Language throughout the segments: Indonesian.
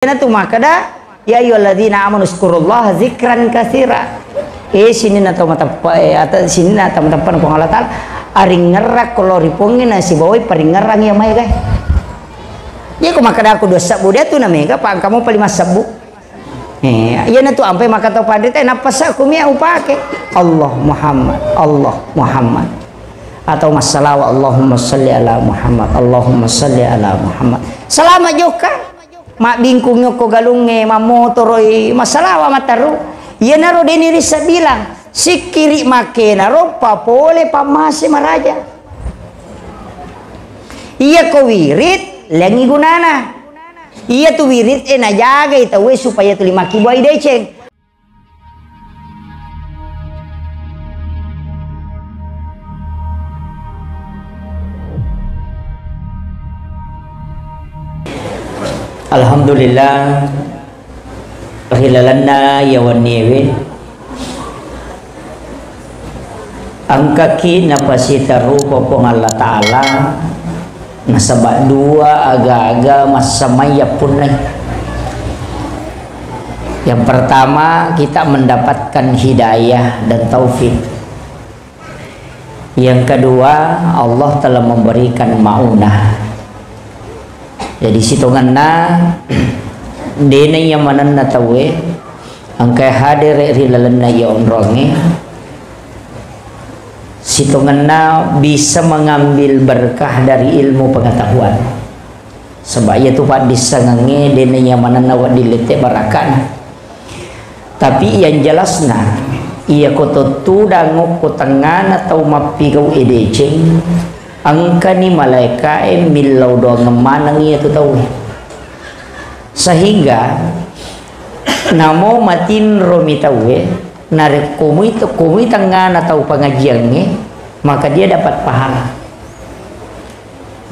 Karena tu makada ya ayyuhalladzina amanu zkurullaha dzikran katsira. Sini na mata atau sini na mata Allah Taala aring ngerak kalau ripongin nasi bawai paring ngerang ya mai guys. Dia ko makada aku dosa budia tu namanya pak kamu paling masabu. Iya na tu ampai maka tau padre teh napas aku mia upake Allah Muhammad atau masalah Allahumma sholli ala Muhammad Allahumma sholli ala Muhammad. Selamat juga mak bingkung nyoko galunge mamotoroi masalah mataru iya naro deni risa bilang si kiri make naro papole pamase maraja iya ko wirid lengi gunana iya tu wirid na jaga ita we supaya tu 5 kibuai deceng. Alhamdulillah hilalanna yawan niwe angkaki napasita rupa pong Allah Ta'ala nasabak dua aga-aga masamaya punay. Yang pertama kita mendapatkan hidayah dan taufik. Yang kedua Allah telah memberikan maunah. Jadi situnganna dene yang mananna tawe angkai hadir rilalanna ya onronge situnganna bisa mengambil berkah dari ilmu pengetahuan sebab ia tu pak disangange dene yang mananna wa dilete barakan. Tapi yang jelasna ia koto tu dangu ko tangan atau mapi kau edeceng angka ni malaika milau doang ngemanang iya tu tahu sehingga namo matin romi tahu narik komui tangan atau pengajiannya maka dia dapat pahala.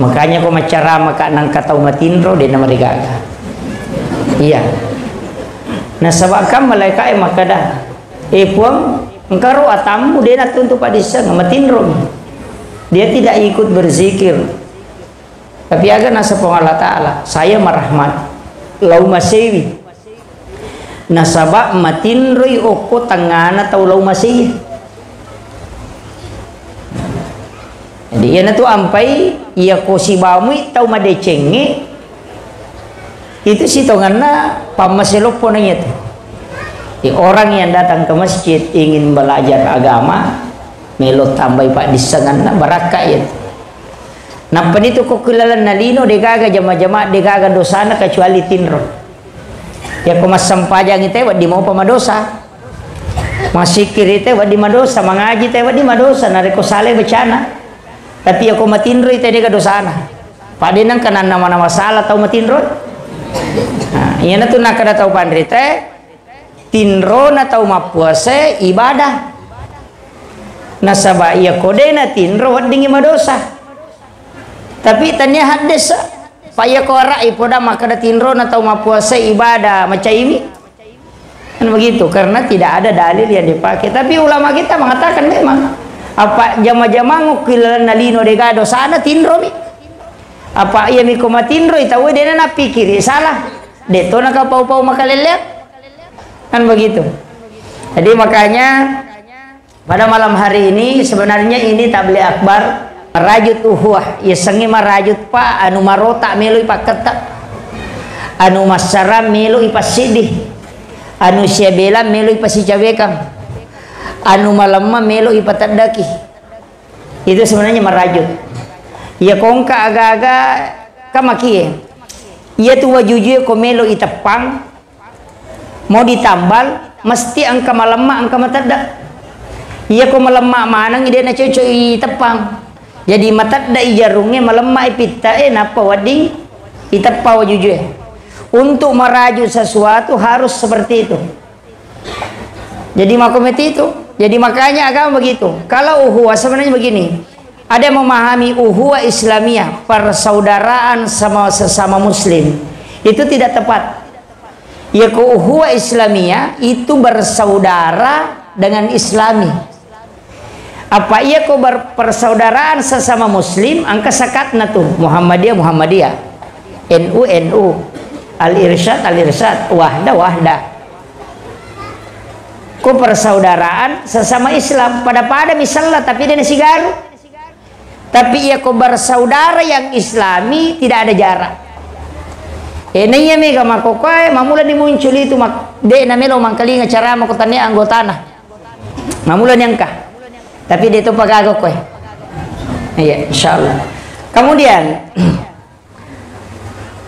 Makanya kau macara maka nang kata matin ro dia nama digaga iya nah sebabkan malaika maka dah puang engkau atamu dia nak untuk padisa ngamatin romi dia tidak ikut berzikir tapi agar nasabah Allah Ta'ala saya merahmat lau masewi nasabah matin roi oko tangan atau lau masewi. Jadi ia tu ampai ia kosi bamui tau madecenge itu sitonganna pamaselopon itu orang yang datang ke masjid ingin belajar agama melo tambah pak disangan baraka ya. Nampan itu kok kulalan nalino degaga jama-jama degaga dosana kecuali tinro. Ya ko mas sampajang ite wa di mau pamadosa. Masikir ite wa di madosa, mangaji ite wa di madosa nareko sale becana. Tapi aku matinro ite dega dosana. Padenang kanan nama-nama salah tau matinro. Nah, iya na tu nakada tau pandrite tinro na tau mapuase ibadah. Nasabah ia kode na tinro wadingi madosa tapi tanya hadis paya kora ipoda maka da tinro na tau mapuasa ibadah macam ini kan begitu karena tidak ada dalil yang dipakai. Tapi ulama kita mengatakan memang apa jama-jama ngukilan nalino degado sana tinro mi apa ia mi koma tinro itawe dena na pikir salah deto na kapau-pau makalelek kan begitu. Jadi makanya pada malam hari ini sebenarnya ini tabligh akbar rajut uhuah ya sengi marajut pak anu marota melu ipak ketak anu masaram melu ipas sidih anu siabela melu ipas sicabekam anu malamma melu ipat tadaki itu sebenarnya marajut ya kongka aga-aga kamakie ya tu wajuju ko melu itepang mau ditambal mesti angka malamma angka matadak. Iya ko melemak manang ide na cuy tepang. Jadi matat da ijarungnya melemak ipita napa wading itepa wajuje. Untuk merajut sesuatu harus seperti itu. Jadi makometi itu. Jadi makanya agama begitu. Kalau uhuwa sebenarnya begini. Ada yang memahami uhuwa Islamiyah, persaudaraan sama sesama muslim. Itu tidak tepat. Ya ko uhuwa Islamiyah itu bersaudara dengan Islami. Apa ia kau berpersaudaraan sesama muslim angka sakatna tuh Muhammadiyah NU al-irsyad, wahda. Ku persaudaraan sesama Islam pada misalnya, tapi dia nasi garu. Tapi ia ku bersaudara yang Islami tidak ada jarak. Ini ya mega makokai mamula dimuncul itu dek namelo mangkali ngacara makotane anggota nah. Mamula nyangka. Tapi dia itu pagagok koy. Iya, insyaallah. Kemudian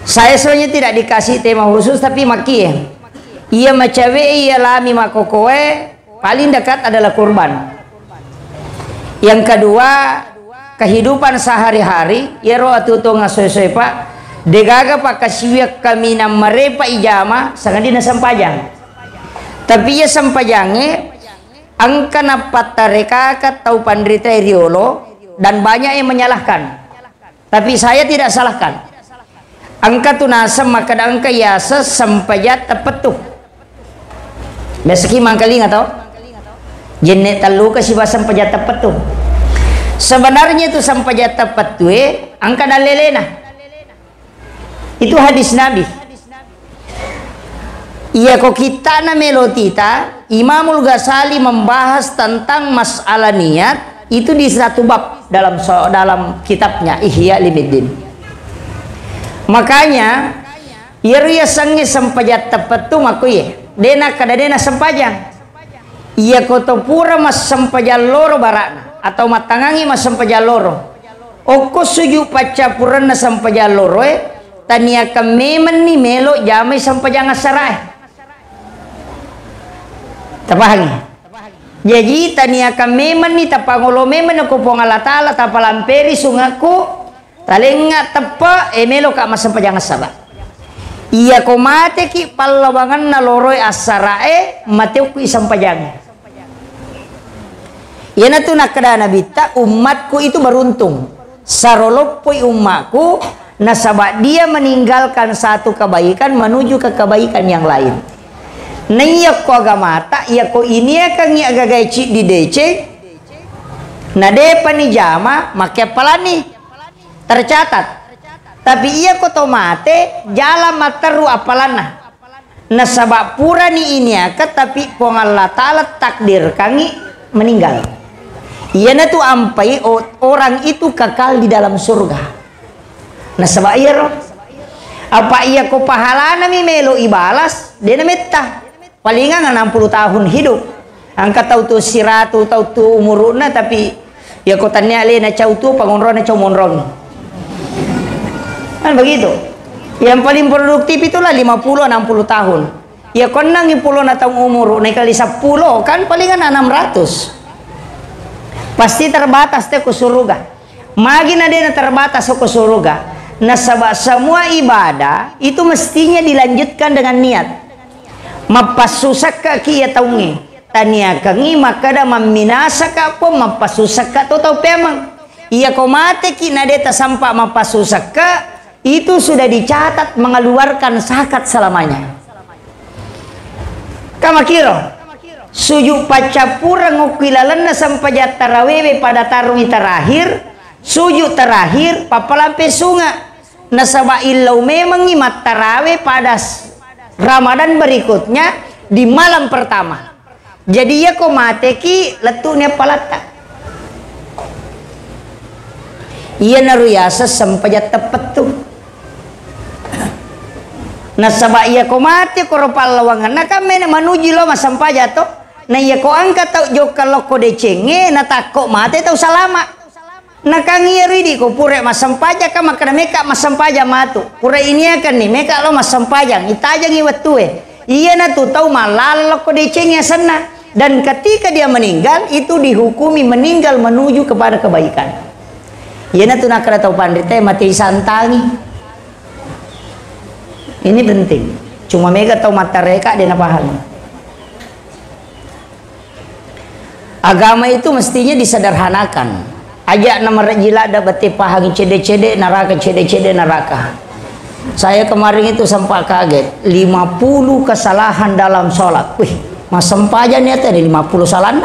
saya sebenarnya tidak dikasih tema khusus tapi maki ya. Ia macawe ia lami makokoe paling dekat adalah kurban. Yang kedua kehidupan sehari-hari ya roh atuto ngasoy-soy pak degaga pak kasiwiak kami na marepa ijama sangadina sampajang. Tapi ya sampajangnya angka napatareka tau pandrita riolo dan banyak yang menyalahkan. Tapi saya tidak salahkan. Angka tunasam maka angka yasa sampajat tepetuh. Meski mangkali nggak tahu, jenek talu kasih bahasa sampajat tepetuh. Sebenarnya itu sampajat tepetuh, angka dalelena. Itu hadis Nabi. Iya kok kita na melotita, Imamul Ghazali membahas tentang masalah niat itu di satu bab dalam kitabnya Ihya Ulumuddin. Makanya ia sangi sampajat tepetuh aku ya. Dena kadadena sempajang iya koto pura mas sempajal loro barakna atau matangangi mas sempajal loro oko suju paca purana sempajal loro tania kememen ni melo jamai sempajang asarae tapahangi jadi tania kememen ni tapangolo memen ako pongalatala tapalamperi sungaku talenga tepa melo ka mas sempajang asarae. Iya ko mate ki palawangan na loroy asarae mateo ku isang pajang. Iya na to nakadana bita umatku itu beruntung. Sarolopoy umatku nasaba dia meninggalkan satu kebaikan menuju ke kebaikan yang lain. Na iya ko agamata iya ko ini akan iya agagaici di DC. Na depa ni jama make palani tercatat. Tapi ia koto mate jala mataru apalana nasaba pura ni ini akat tapi pong Allah Ta'ala takdir kangi meninggal ia na tu ampai orang itu kekal di dalam surga nasaba iya roh apa ia ko pahalana mi melo ibalas dia na metta palingan 60 tahun hidup angkat tau tu siratu tau tu umuruna tapi ia ko tanya le na cau tu pangonron na cau monron kan begitu. Yang paling produktif itulah 50-60 tahun. Ya konang 10 na tahun umur naik kali 10 kan palingan 600. Pasti terbatas teh ke surga. Magin ada yang terbatas ke surga. Nasabah semua ibadah itu mestinya dilanjutkan dengan niat. Mapasusak ka kiya taungi. Tania kangi makada maminasa ka po mapasusak ka to tau pemang. Iya ko mate ki na deta sampa mapasusak ka itu sudah dicatat mengeluarkan zakat selamanya. Kamakiro suju pacapura ngukilalan na sampajat tarawewe pada tarungi terakhir suju terakhir papalampe sunga nasaba illau memang imat tarawe pada Ramadan berikutnya di malam pertama. Jadi ya ko mateki letunya palata iya naruyasa sampajat tepat tuh nasaba iya ko mati ko ropal lawangan na kami na manuji lo masampaja to na iya ko angka tau jo kalau ko decenge na takko mati tau salama na kangiri di ko pure masampaja ka makana meka masampaja matu pure ini akan nih meka lo masampaja itajang iwatue iya na tu tau malal ko decenge sana dan ketika dia meninggal itu dihukumi meninggal menuju kepada kebaikan iya na tu nakara tau pandrite mati santangi. Ini penting. Cuma mega tahu mata reka dia paham. Agama itu mestinya disederhanakan. Ajak nama rejila ada beti pahang cede-cede neraka cede-cede neraka. Saya kemarin itu sempat kaget 50 kesalahan dalam sholat. Wih, mas sempaja nih ada 50 salah.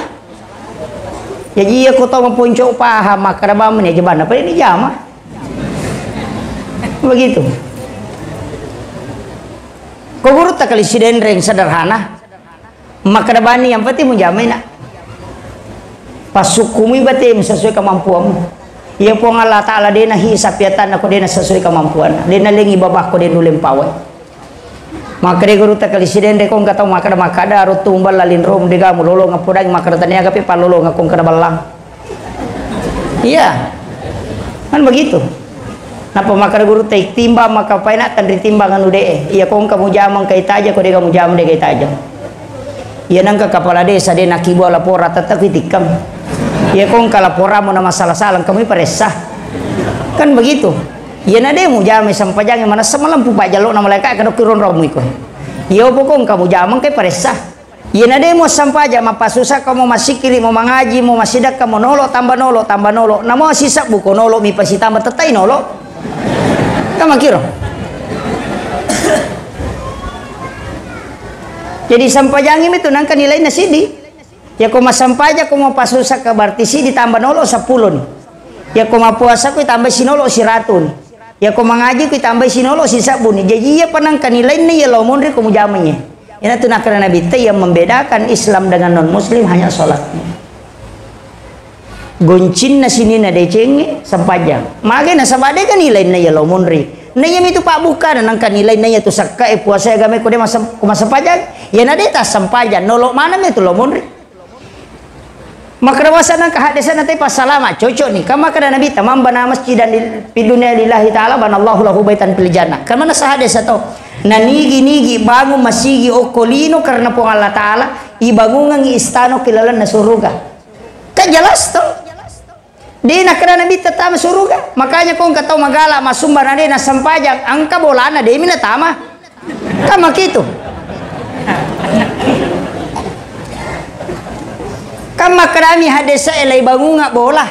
Jadi aku tahu mempuncuk paham maka bamen ya jebana. Apa ini jamaah? Begitu. Kau guru tak kali sidendreng sederhana. Maka bani yang penting menjamin nak. Pasukumi batim sesuai kemampuanmu. Ia pun Allah Ta'ala dena hisapiatan aku dena sesuai kemampuan. Dena lengi babah ko dena ulem pawai. Maka dia guru tak kali sidendreng kau nggak tahu maka ada arut tumbal lalin rom dega mulolo ngapudang maka tanya agapi palolo ngakung kada balang. Iya. Kan begitu. Napa maka guru taik timba maka paina tan ritimbangan ude. Iya kong kamu jamang kait aja ko dega kamu jamang dega kait aja. Iya nangka kepala desa dia nak ibu lapora tetap itikam. Iya kong kalapora mau nama salah-salah kami peresah. Kan begitu. Iya nade mu jamang sampajang mana semalam pupa jaluk nama mereka kada kirun romu iko. Iya pokong kamu jamang kay peresah. Iya nade mu sampaja mapasusah kamu masih kiri mau mengaji mau masidak kamu nolo tambah nolo tambah nolo. Namo sisa buku nolo mi pasi tambah tetai nolo. Kamu kira. Jadi sampajang itu nangka nilai nasidi. Ya kau sampaja kau mau pasusa ke bartisi ditambah nolo 10 nih. Ya kau mau puasa kau tambah sinolo 100 nih. Ya kau mengaji kau tambah sinolo si sabu nih. Jadi ya penangka nilai nih ya lo mondri kau jamanya. Ini tuh nakara Nabi yang membedakan Islam dengan non Muslim hanya sholatnya. Goncin na sini na deceng sampajang. Mage na sabade kan nilai na ya lo mondri. Naya itu pak buka dan angka nilai naya itu sakka puasa agama ko de masa pajak ya na de tas sampajan nolok mana itu lo mondri. Maka wasan ang kahadisan natin pasalama cocok nih kama kada nabi tamam bana masjidan di dunia lillahi ta'ala banallahu lahu baitan fil jannah kama na sa hadis ato nanigi bangun masigi okolino karena po Allah Ta'ala ibangungan istano kilalan na suruga kan jelas to. Di nakara nabi tatama suruga. Makanya kung kataw magala masumba na din na sampajang ang kabolana di mina tama. Kama kito. Kama karami hadesa elay bangunga bola.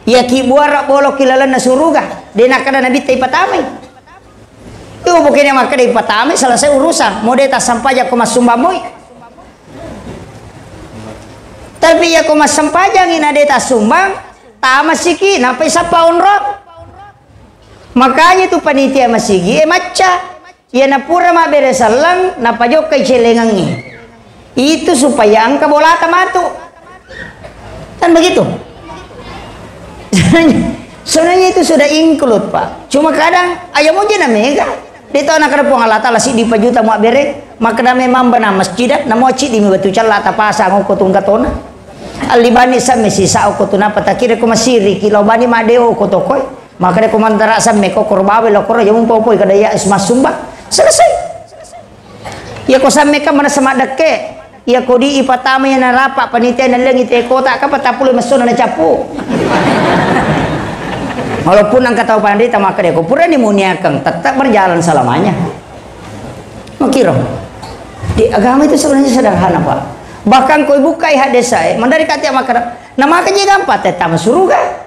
Ya kibuara bolo kilala na suruga. Di nakara nabi tay patamay. Itu bukannya maka di patamay selesai urusan. Mo deta sampajang kumasumba moy. Tapi ya kumasampajang ina deta sumbang tama siki nampai sa paunrok. Makanya itu panitia masigi maca ya napura maberesalang napajok kay celengangi itu supaya angka bola tamatu kan begitu. Sebenarnya itu sudah include pak, cuma kadang ayam aja na mega dito anak kada po Allah Ta'ala si di pajuta mo bere maka na memang bana masjid na mo chi di mi batu chala tapasa ngoko tung katona alibani sa mesisa o kutuna patakire ko masiri kilaw bani madeo ko tokoy maka ko mandara sa meko korbawe lo koro yung popoy kada ya ismasumba selesai ya ko sa meka mana sama dekke ya ko di ipatama ya narapa panitia na langit e kota ka patapuloy masuna na chapu walaupun ang kataw pandita maka de ko pura ni muniakang tetap berjalan selamanya makiro di agama itu sebenarnya sederhana pak. Bahkan kau bukai hadis saya, mandari kata makara, nama kerja gampang, tetap suruga.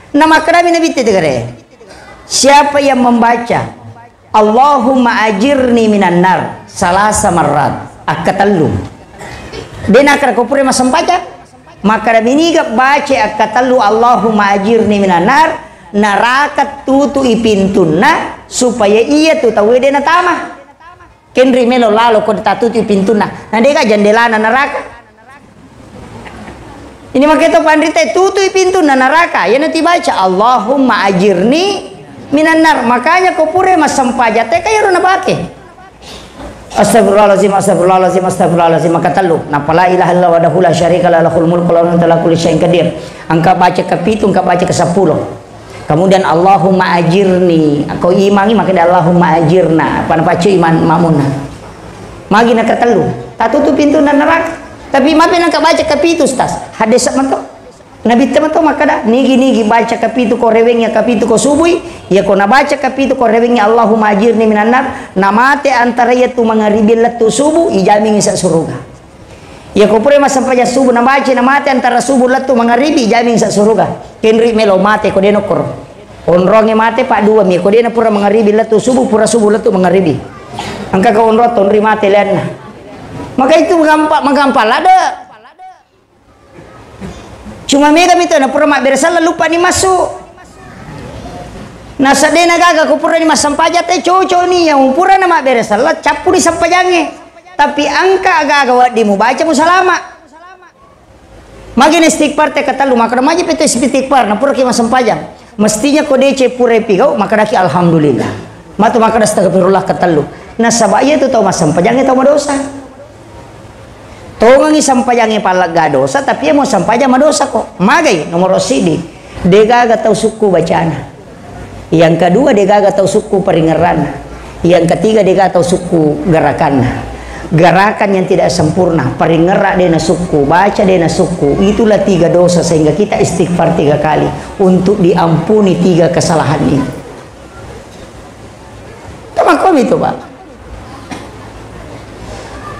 Nama kerami nabi tegere. Siapa yang membaca Allahumma ajirni minan nar salasa marrat akatallu. Dena kara kau pura masam baca, maka ini gak baca akatallu Allahumma ajirni minan nar neraka tutu ipintuna supaya ia tu tahu dena tamah. Kenri melo lalo ko tatuti pintuna nanti ka jendela na neraka ini makanya pandita tutu pintuna neraka ya nanti baca Allahumma ajirni minan nar makanya ko pure masampaja te kayo na bake astagfirullahalazim astagfirullahalazim astagfirullahalazim maka telu napa la ilaha illallah wahdahu la syarika lahu lahul mulku wa lahu kulli syai'in qadir angka baca ke 7 angka baca ke 10. Kemudian Allahumma ajirni, kau imangi maka Allahumma ajirna, apa baca iman mamuna. Magi nak ketelu, tak tutup pintu dan neraka. Tapi mapi nak baca kapitu tas, hadis apa Nabi teman tu maka dah nigi baca kapitu ko rewengnya kapitu ko subui, ya kau nak baca kapitu ko rewengnya Allahumma ajirni minan nar, namate antara ya tu mangaribil tu subuh, ijaming isa surga. Ya kau pure mas sampai subuh nambaca namate antara subuh latu mangaribi ijaming isa surga. Kenri melo mate ko denokor onronge mate pak dua mi ko dena pura mangaribi latu subuh pura subuh latu mangaribi angka ka onrot onri mate lena maka itu menggampal ada cuma mega mito na pura mak beresal lupa ni masuk Nah sadena gaga kupura ni masampaja te coco ni yang umpura nama beres salat capu di sampajange. Tapi angka gaga wadi mu baca mu salama. Magin istighfar te kata lu maka maji pete istighfar na pura ki masampajang. Mestinya kode ce pura pigau maka daki alhamdulillah. Matu maka astagfirullah kata lu. Nah sabaya itu tau masampajange tau madosa. Tongangi sampajange palak ga dosa tapi mau sampajang madosa kok. Magai nomor sidi. Dega gaga tau suku bacana. Yang kedua dia gak tahu suku peringeran. Yang ketiga dia gak tahu suku gerakan. Gerakan yang tidak sempurna, peringerak dia suku, baca dia suku. Itulah 3 dosa sehingga kita istighfar 3 kali untuk diampuni 3 kesalahan ini. Tamakom itu Pak.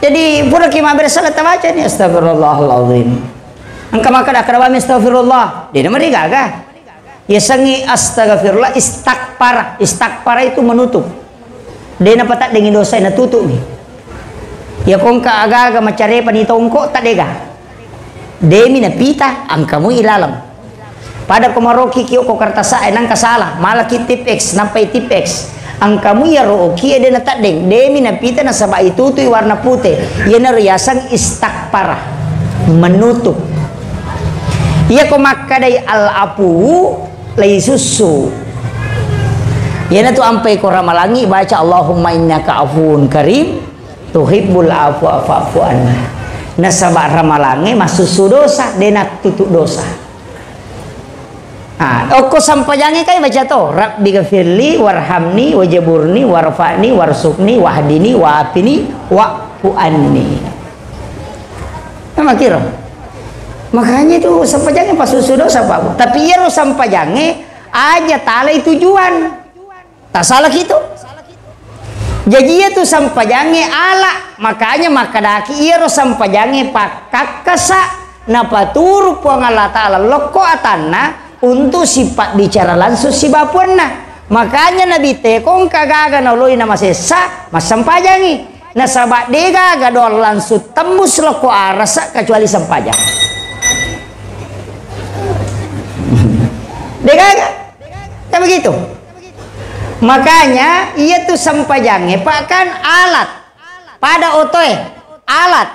Jadi pura kima bersalat baca ni astagfirullahaladzim. Angka maka dah kerawami astagfirullah. Dia nama dia gagah. Ya sangi astagfirullah istakpara itu menutup. Dia napa tak dengan dosa na tutup ni. Ya kongka aga-aga macare panitongko tak dega. Demi na pita angkamu ilalam. Pada komaroki kio ko kartasa enang kasala malaki tipex nampai tipex. Angkamu ya rooki ada na tak deng. Demi na pita na saba itu tu warna putih. Ya na riasan istakpara menutup. Ya komakadai al-apu lai susu. Yana tu ampai ko ramalangi baca Allahumma innaka afuun karim tuhibbul afwa fa'fu anna. Nasaba ramalangi masusu dosa dena tutup dosa. Oko sampajangi kai baca to rabbi ghafirli warhamni wajaburni warfa'ni warsukni wahdini wa'afini wa'fu anni. Nama kira makanya itu sampajange pas susu dosa Pak. Tapi ya lo sampajange aja talai tujuan. Tak salah gitu. Jadi itu sampajange ala makanya makadaki iya lo sampajange pakak kasa napaturu puang Allah Ta'ala loko atanna untuk sifat bicara langsung si bapuanna. Makanya Nabi tekong kagaga na uloi nama sesa mas sampajange. Nah sahabat dega gadol langsung tembus loko arasa kecuali sampajang. Dega tak begitu. Makanya ia tuh sampajange pak kan alat pada otoe alat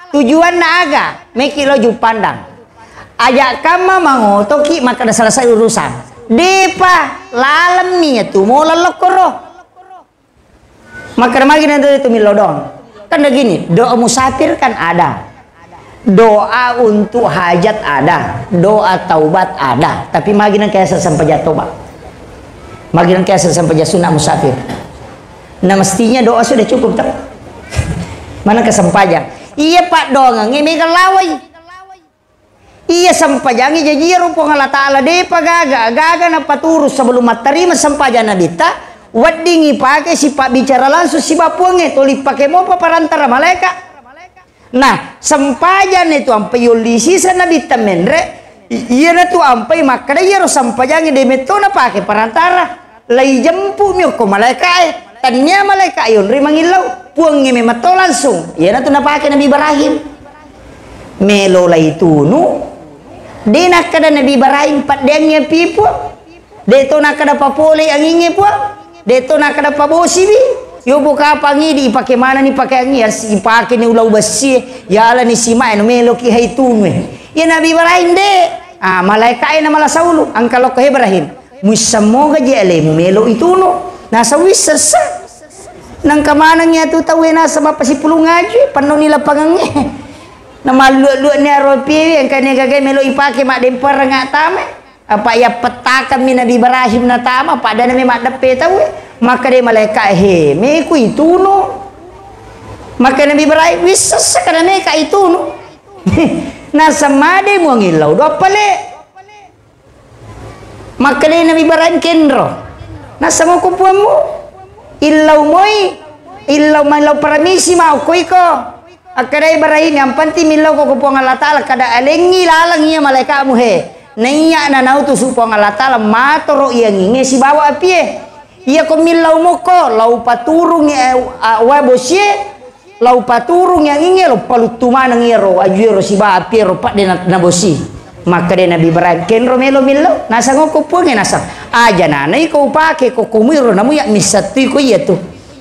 tujuan naga meki loju pandang ajak kama mangotoki maka dah selesai urusan depa lalemi itu mau lelokoro maka magi nanti itu milodon kan begini doa musafir kan ada. Doa untuk hajat ada, doa taubat ada, tapi maginan kaya sampajat tobat. Maginan kaya sampajat sunnah musafir. Nah mestinya doa sudah cukup tak? Mana kesampajang? Iya Pak doa ngemegal lawai. Iya sampajangi jadi rupa Allah Ta'ala depa gaga napa turus sebelum terima sampajan nabita. Wadingi pakai si Pak bicara langsung si bapuange toli pakai mau parantara malaikat. Nah, sampajan itu ampai yulisi sana bitamendre, iya na tu ampai makada iya ro sampajangi de metona pakai perantara, lai jempu mio ko malaikat, tanya malaikat yon rimangilau, puangnya memato langsung, iya na tu na pakai Nabi Ibrahim, melo lai tunu, de nak kada Nabi Ibrahim pat dengnya pipu, de to nak kada papole anginge puang, de to nak kada pabosi. Yo buka pangi di pakai mana nih pakai angin harus dipakai nih ulau besi ya ala nih sima eno meloki haitun ya Nabi Ibrahim de malaikat ena malah saulu angkalo ke Ibrahim musamoga jele melo itu no nasa wisasa nang kamana nya tu tahu nasa apa si pulung ngaji panu nila pangangnya nama lu ni aropi yang kane gagai melo ipake mak dempar ngak tame apa ya petakan mi Nabi Ibrahim na tama pada nami mak depe tahu maka dia malaikat meku itu no maka Nabi Ibrahim bisa sekarang mereka itu no nah sama dia mau ngilau doa pale maka dia Nabi Ibrahim kendro nah sama kumpuanmu ilau moi ilau malau paramisi mau koi ko akadai Ibrahim yang penting milau ko kumpuan Allah Ta'ala kada alengi lalang iya malaikatmu he naiya na nautu supong Allah Ta'ala matoro iya nginge si bawa api iya ko milau moko lau paturung wabosie lau paturung yang inge lo palutuman ngero ajuero si ba apiro pak de na bosi Maka dia Nabi Ibrahim ken romelo milo nasa ngoko puange nasa aja nana iko pake ko kumiro namu ya misatu ko iya tu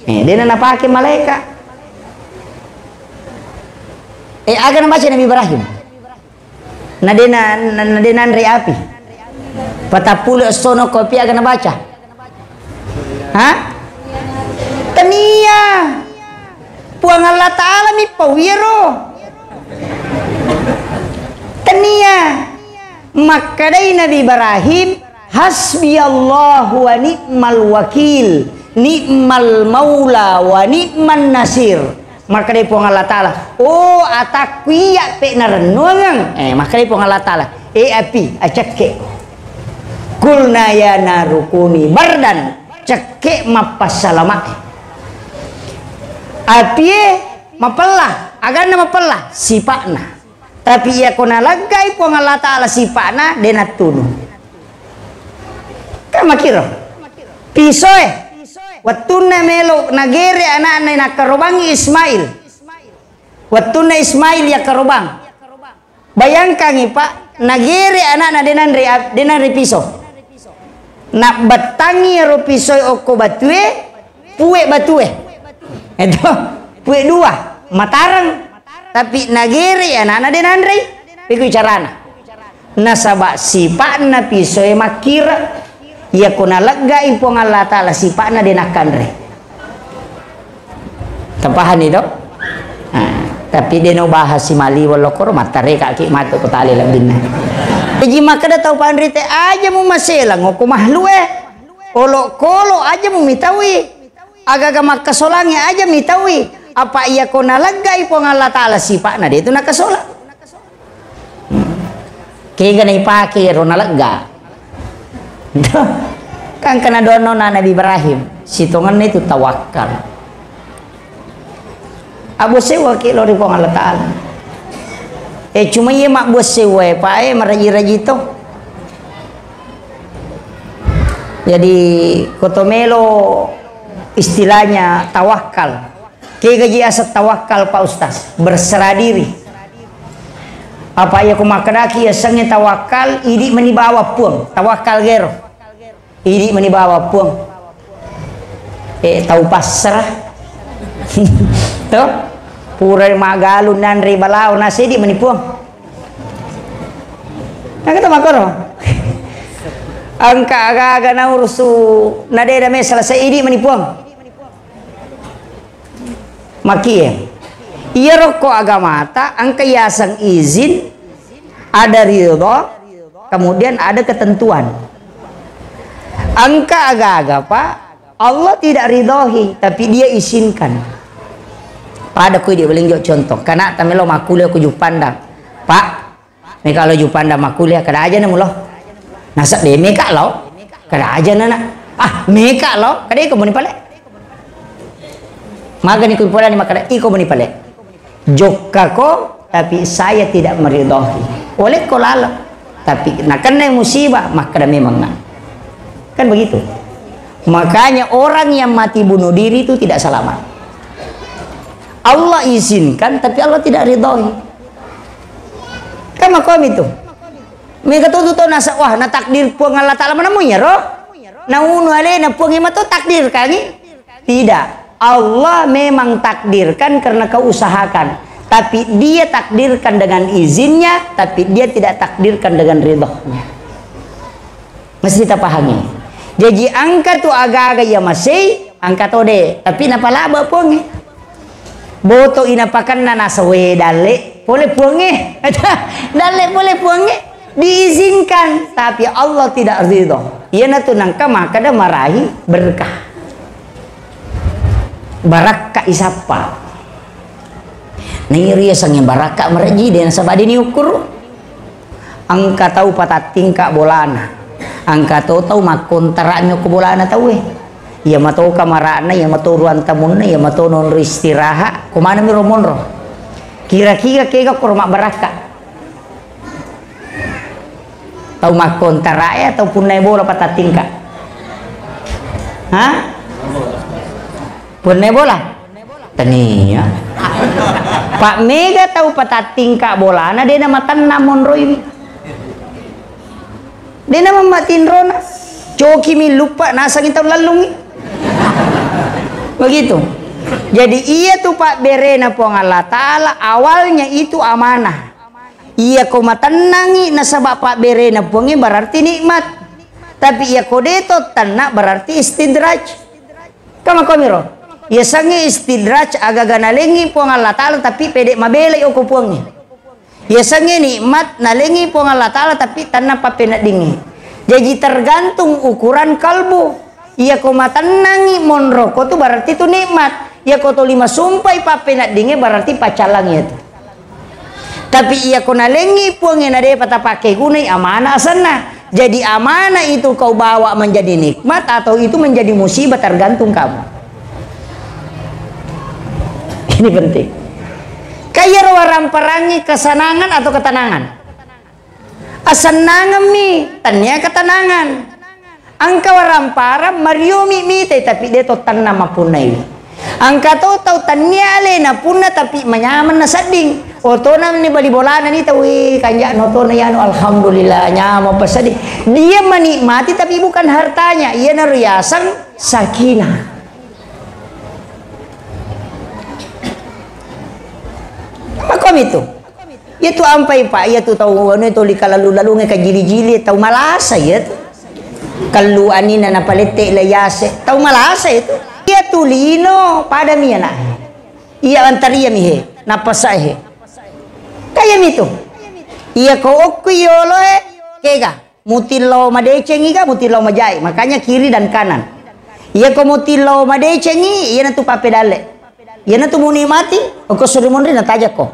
dia nana pake malaikat aga na baca Nabi Ibrahim nadena nri api patapulu sono kopi aga na baca tania puang Allah Ta'ala mi pawiro tania maka dari Nabi Ibrahim hasbi Allah wa ni'mal wakil ni'mal maula wa ni'man nasir maka dari puang Allah Ta'ala atakwiya pe narenungang maka dari puang Allah Ta'ala api acake kulna ya narukuni bardan cekek mapasalamak api mapelah agana mapelah sipakna tapi ia kona lagai puang Allah Ta'ala sipakna denatunu kama kira pisoe watuna melo nagere anak na karobangi Ismail watuna Ismail ya karobang bayangkan Pak nagere anak na denanri piso nak batangi ro pisoe oko batue puwe batue itu puwe dua matarang tapi nagere anak denanri piku carana nasaba sipakna pisoe makira ya kuna lega ipong Allah Ta'ala sipakna denakanre tempahan itu tapi dia no bahas si mali walokor matare kaki matu ko tali labinna jadi maka da tau pandrite aja mu masela ngoko mahlu olo kolo aja mu mitawi aga-aga makasolangi aja mitawi apa iya kona lega ipong Allah Ta'ala sipakna dia itu nakasola kaya ganay pake ro na lega kan kena dono na Nabi Ibrahim situngan itu tawakal abu sewa kilo ri pong Allah Ta'ala cuma iya mak bos sewa pa maraji-raji to jadi kotomelo istilahnya tawakal kaya gaji asat tawakal Pak Ustaz berserah diri apa ya kumakadaki ya sange tawakal idi menibawa puang tawakal gero idi menibawa puang tahu pasrah tuh pura magalun nanri balau nasi di menipuang nah kita makoro angka aga-aga na urusu nadeda me selesai idi menipuang maki iya rokok agama ta angka yasang izin ada ridho kemudian ada ketentuan angka aga-aga Pak Allah tidak ridhohi tapi dia izinkan pada ku dia boleh contoh karena tamelo makulia ku jupanda Pak me kalau jupanda makulia kada aja namuloh nasak de meka lo kada aja nana meka lo kada iko muni pale maga ni ku pola ni makada iko muni pale jokka ko tapi saya tidak meridhohi oleh ko lala tapi nak kena musibah maka memang kan begitu makanya orang yang mati bunuh diri itu tidak selamat Allah izinkan tapi Allah tidak ridhoi kan makom itu mereka tuh nasa wah na takdir puang Allah Ta'ala menemunya roh na unu ale na puang ima tuh takdir kali tidak Allah memang takdirkan karena kau usahakan tapi dia takdirkan dengan izinnya tapi dia tidak takdirkan dengan ridhonya mesti kita pahami jadi angka tuh agak-agak ya masih angka tode tapi napa laba puangi boto inapakan na nasawe dale boleh puangi dale boleh puangi diizinkan tapi Allah tidak ridho iya na tuh nangka maka da marahi berkah baraka isapa niri sang baraka meraji dan sabadi ni ukur angka tahu patah tingkak bolana angka tahu makontarannya ke bolana tahu ya matau kamarana ya matau ruang tamunna ya matau non istirahat kumana mi romonro kira-kira kega kurma baraka tahu makontaraya ataupun naik bola patah tingkak Punne bola tania Pak Mega tahu patah tingkak bola na dia nama tanam monroy Dia nama matin rona. Coki mi lupa nasangin tahun lalu. Begitu. Jadi ia tuh Pak berena pong Allah Ta'ala awalnya itu amanah. Ia ko matenangi nasabak Pak berena pongi berarti nikmat. Tapi ia kodeto tanah berarti istidraj. Kama komiro. Ia sangi istidraj agak ganalengi pong Allah Ta'ala tapi pedek mabele oko pongi. Ia sangi nikmat nalengi pong Allah Ta'ala tapi tanah papenak dingi. Jadi tergantung ukuran kalbu. Ia ko matenangi monroko tu berarti itu nikmat. Ia ko to lima sumpai papenak dingi berarti pacalangnya tu. Tapi ia ko nalengi puangin ade pata pakai gunai amanah sana. Jadi amanah itu kau bawa menjadi nikmat atau itu menjadi musibah tergantung kamu. Ini penting. Kaya orang perangi kesenangan atau ketenangan. Asenangan mi, tanya ketenangan. Angka orang para mariomi mite tapi dia to tanna mapunai. Angka to tau tanya ale na puna tapi menyaman na sading. Otona ni bali bolana ni tawi kanja notona yano alhamdulillah nyama pasadi. Dia menikmati tapi bukan hartanya, ia nariasan sakinah. Makom itu. Itu ampai Pak, ia tu tahu anu itu likalalu-lalu nge kajili-jili tahu malasa ya tu. Kalau anina na palete layase tahu malasa itu. Ia tu lino pada mi anak. Ia antaria mi he, napasa he. Kaya mi tu. Ia ko okuyolo kega. Mutilo madecengi ka mutilo majai. Makanya kiri dan kanan. Ia ko mutilo madecengi, ia na tu papedale. Ia na tu muni mati, ko suri mondri na taja ko.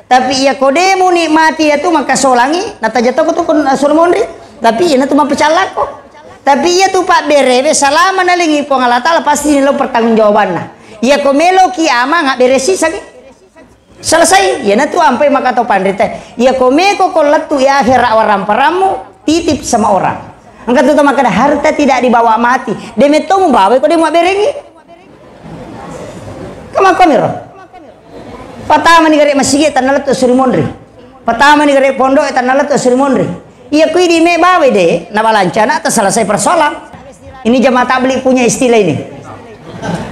Tapi ia kode muni mati itu maka solangi na taja to ko tu suri mondri. Tapi ia na tu mapecala ko. Tapi ia tu Pak berewe salama nalingi pong Allah Ta'ala pasti nilo pertanggungjawaban na. Ia ko melo kiama ngak beresi sagi. Selesai. Ia na tu ampai maka to pandrita. Ia ko meko kolatu ya akhirat orang paramu titip sama orang. Angkat tu maka harta tidak dibawa mati. Deme to bawa ko dia mau berengi. Kama komiro. Pertama ni garek masjid tanah tu suri mondri. Pertama ni garek pondok tanah tu suri mondri. Ia kui di me bawe deh, na balancana atau selesai persoalan. Ini jamaah tabligh punya istilah ini.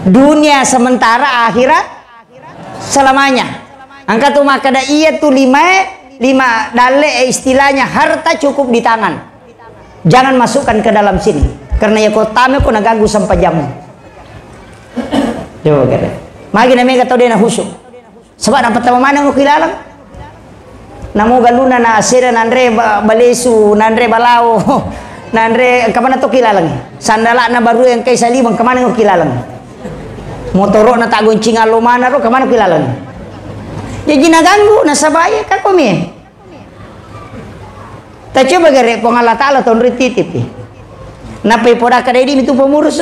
Dunia sementara, akhirat selamanya. Angkat tuh maka ia tuh lima dale istilahnya harta cukup di tangan. Jangan masukkan ke dalam sini, karena ya kotame kau naganggu sampai jamu. Coba kira. Magi na mega tau dia na husuk. Sebab dapat tahu mana mau kilalang. Namo galuna na asira nandre balesu nandre balao nandre kamana to kilalang sandala na baru yang kay salibang kamana ngo kilalang motoro na tagoncing alomana ro kamana kilalang jadi naganggu na sabaya ka komi ta coba gare pong Allah Ta'ala ton rititip napay poda kada di mitu pemurus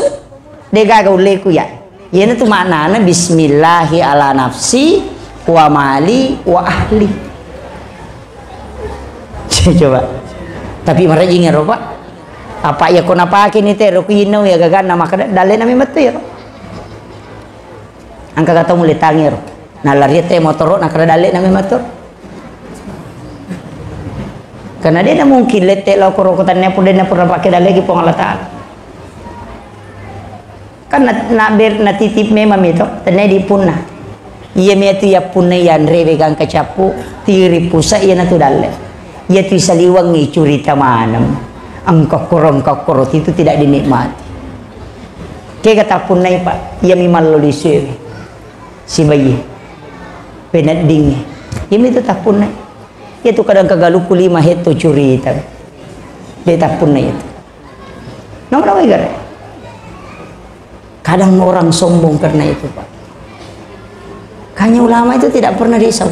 de gagaw leku ya yana tu makna na bismillahi ala nafsi wa mali wa ahli. Coba tapi marajingnya roba apa ya kona pakai ni teh rokino ya gagan nama kada dale nami metu ya angka kata mulai tangir nah lari teh motor nak kada dale nami motor karena dia mungkin lete lau korokotannya pun dia pernah pakai dale ki pong Allah Ta'ala kan na titip memang itu tene di punna iya metu ya punna yan rewe gang kacapu tiri pusa iya na tu dale. Ya tu saliwangi curita manam ang kokoro itu tidak dinikmati. Kaya kata pun naik Pak, ia mimal loli suwe si bayi penat dingin. Ia itu tak pun naik. Ia tu kadang kagaluku 5 heto curita. Dia tak pun naik itu. Nomor apa kadang orang sombong karena itu Pak. Kayaknya ulama itu tidak pernah risau.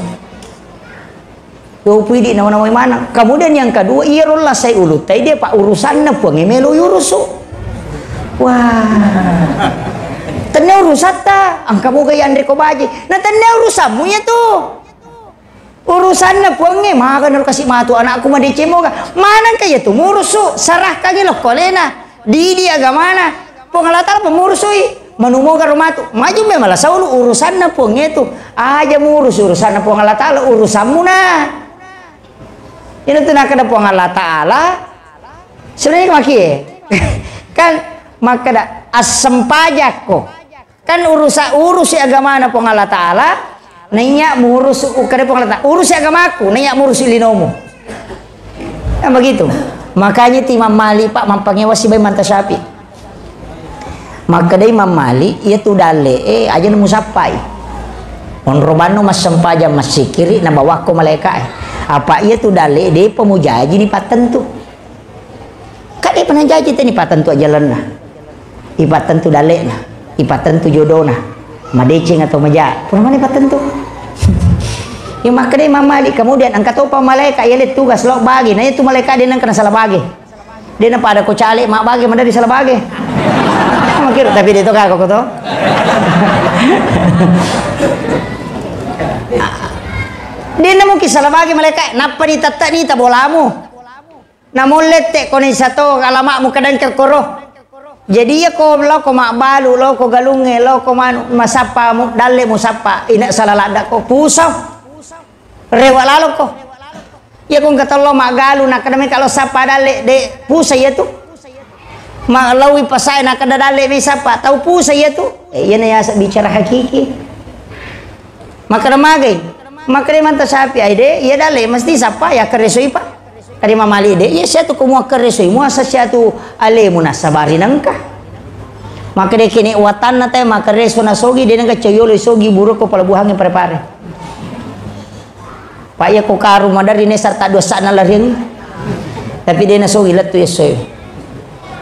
Pidi nama-nama mana. Kemudian yang kedua, iya rolah saya ulut. Tapi dia Pak urusannya puang emelo yurusu. Wah. Tanya urusan ta. Angka mo gaya Andre Kobaji. Nah tanya urusanmu ya tuh. Urusannya puangnya maka naruh kasih matu anakku mah dicemo ka. Mana kaya tuh murusu sarah kage lo kolena. Di agamana. Pengalatar pemurusui. Menumoga rumah tu. Maju memang lah saulu urusannya puangnya tuh. Aja murus urusannya pengalatar urusanmu nah. Ini tu nak kena pong Allah Ta'ala Sebenarnya maki kan maka dak asem pajak kok. Kan urus agama na pong Allah Ta'ala, nanya mengurus ukare pong Allah Ta'ala. Urus agamaku, nanya mengurus ilinomu. Kan begitu. Makanya Imam Malik Pak mampangnya wasi bay manta Syafi. Maka dari Imam Malik ia tu dale aja nemu sapai. On romano mas sempaja mas sikiri na bawa ko malaikat. Apa ia tu dale de pemujaji ni patentu. Kan dia pernah jaji tadi patentu ajalan nah. Ipatentu dale nah. Ipatentu jodoh nah. Madecing atau maja. Pernah mana patentu? Ya maka dia Imam Malik kemudian angkat topa malaikat ia lihat tugas lo bagi. Nah itu malaikat dia nang kena salah bagi. Dia nampak ada kocale mak bagi mana di salah bagi. Makir tapi dia tu kak kok tu. Dia nak mungkin salah bagi malaikat. Napa ni tatak ni tak bolamu. Namun letek koni satu alamak muka dan kerkoroh. Jadi ya ko lo ko mak balu lo ko galunge lo ko masapa dalle musapa ina salah lada ko pusau. Rewa lalu ko. Ya kung kata lo mak galu nak kadame kalau sapa dalle de pusa ya tu. Mak lawi pasai nak kada dalle mi sapa tahu pusa ya tu. Iya na ya bicara hakiki. Maka magai. Maka dia manta sapi aide ya dalle mesti sapa ya keresoi pa. Kadi mamali de ya saya tu kumua keresoi mua sa saya tu ale munasabari nangka. Maka dia kini watan na tayo maka reso na sogi dia nangka coyolo sogi buruk ko palabuhangin pare-pare. Pak ya ko karu madari ne sarta dosa na laring. Tapi dia na sogi letu ya soy.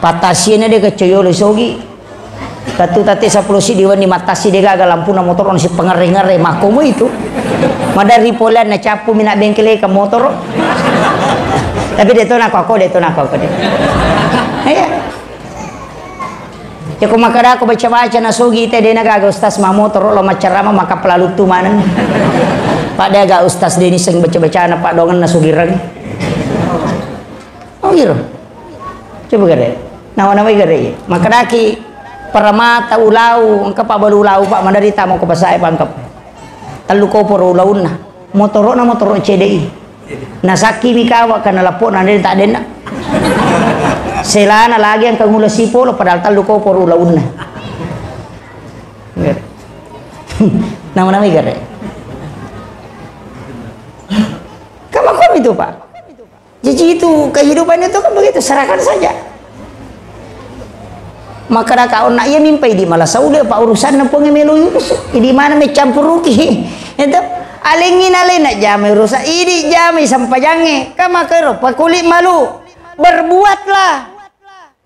Patasi na dia ka coyolo sogi. Katu tate 10 si diwan ni matasi dia gagal lampu na motor on si pengare-ngare makomo itu. Madari polan na capu mina bengkele ka motor. Tapi dia tu nak aku dia. Ya. Ya ko makara ko baca-baca na sogi te dia naga ustaz mamotor lo macarama maka pelalu tu mana. Pak dia agak ustaz dia ni sing baca-baca na pak dongan na sogi rang. Oh gitu. Coba gare. Nawa-nawa gare. Makara ki paramata ulau engka pak balu ulau pak mandarita mau ke pasai pangkap. Talu ko por ulaun na. Motor CDI. Nasaki mikawa kana lapon na din tak den. Selana lagi ang kangulo sipo lo padahal talu ko por ulaun na. Nama-nama gare. Kamu itu Pak. Jadi itu kehidupan itu kan begitu serahkan saja. Maka kau nak ia mimpi di malah saudah Pak urusan nampung melu di mana me campur ruki. Itu alingin nak jame rusak ini jame sampai jange kama kero pakulit malu berbuatlah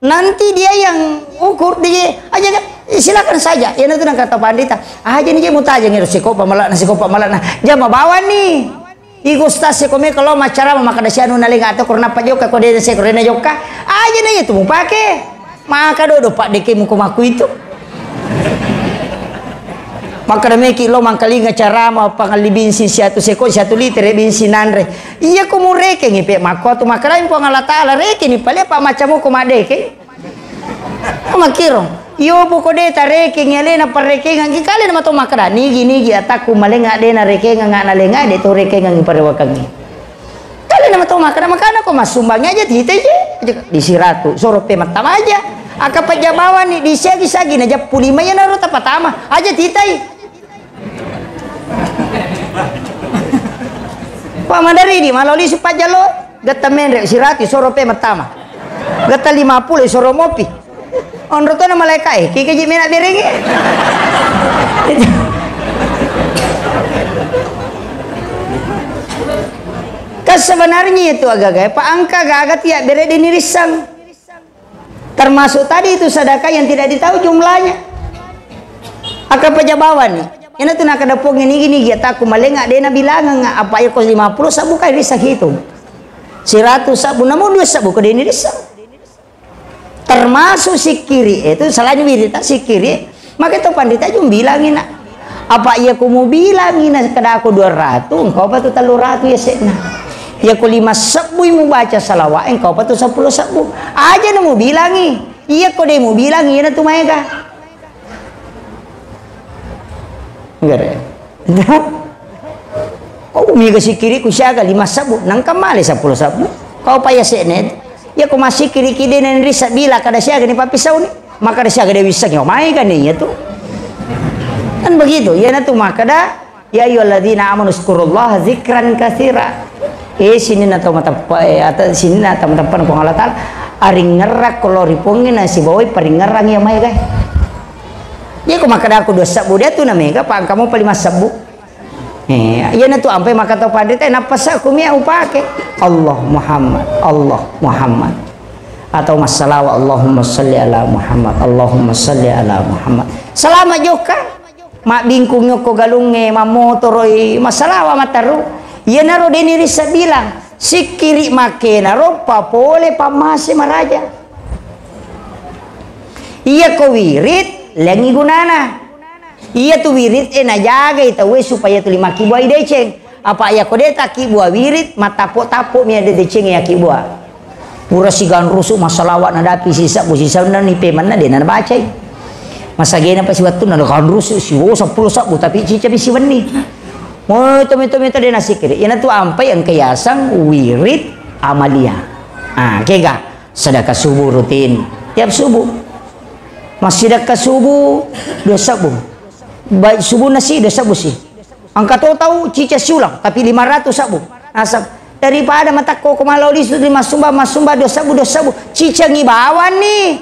nanti dia yang ukur dia aja silakan saja ya nanti nak kata pandita aja nih dia muta aja ngiru sikopa malak nah jama bawa nih igustas sekome kalau macara maka dasianu naling atau karena pak joka kau dia sekorena joka aja nih itu mau pakai maka dodo pak deke mukumaku itu maka meki lo mangkali ngacara ma pangali bensin satu liter bensin andre iya ko mo reke ngipe mako tu makarain ko ngala taala reke ni pale pa macamu ko madeke makiro yo bu ko de ta reke ngale na pareke ngi kale na mato makara nigi ataku malenga de na reke nga na lenga de to reke ngi parewakangi kale na mato makara makana ko masumbangnya aja titeje di siratu soro pe matama aja aka pajabawan ni di sagi na jap pulima ya naruta patama aja titai Pak mandari di maloli supaya lo gata menrek sirati soro pe matama gata 50 soro mopi on roto na malaikat kiki ji mena derenge sebenarnya itu agak Pak angka agak ya bere dinirisang termasuk tadi itu sedekah yang tidak ditahu jumlahnya akan pejabawan nih ini tuh nak ada pong ini gini kita aku malenga dena bilang nggak apa ya kos 50 sabu kai bisa hitung 100 sabu namun 2 sabu ke deni risang termasuk si kiri itu selain wirita si kiri maka itu pandita juga bilangin apa iya aku mau bilangin kada aku 200 engkau apa tuh 300 ya sekna ya aku 5 sabu mau baca salawat engkau apa tuh 10 sabu aja mau bilangi iya kok dia mau bilangi ya tuh mereka enggak ada. Kau umi ke si kiri ku siaga 5 sabu nang kamali 10 sabu. Kau payah senet Ya ko masih kiri-kiri nan risa bila kada siaga ni papisau ni. Maka ada siaga dewi sak nyomai kan ni ya tu. Kan begitu. Ya na tu maka dah ya ayyuhalladzina amanu zkurullaha dzikran katsira. Sini na tahu mata atau sini na tahu mata pan Allah Taala aring ngerak kalau ripongin nasi bawai paring ngerang ya mai guys. Dia ko maka dah aku dosa budak tu namanya pak kamu paling masabu. Iya na tu ampai maka tahu pandai teh napa aku mia upake Allah Muhammad atau masalah Allahumma sholli ala Muhammad Allahumma sholli ala Muhammad selama juga mak bingkung ko galunge mamotoroi masalah mataru iya naro deni risa bilang si kiri make naro papole pamase maraja iya ko wirid lengi gunana. Iya tu wirid na jaga ita we supaya tu 5 kibu ai deceng. Apa ya kode ta kibu wirid matapo-tapo mi ada deceng ya kibu. Pura sigan rusuk masalawat na dapi sisa na ni peman na dena baca. Masa gena pa si watu na kan rusuk si wo 10 sabu tapi cica bisi weni. Mo to dena sikir. Ina tu ampai ang kayasang wirid amalia. Kega sedekah subuh rutin tiap subuh. Masih sedekah subuh 2 sabu. Baik subuh nasi dah sabu sih. Angka tahu cica siulang tapi 500 sabu. Asap daripada mata koko malau di situ mas sumba 2 sabu cica ngibawan nih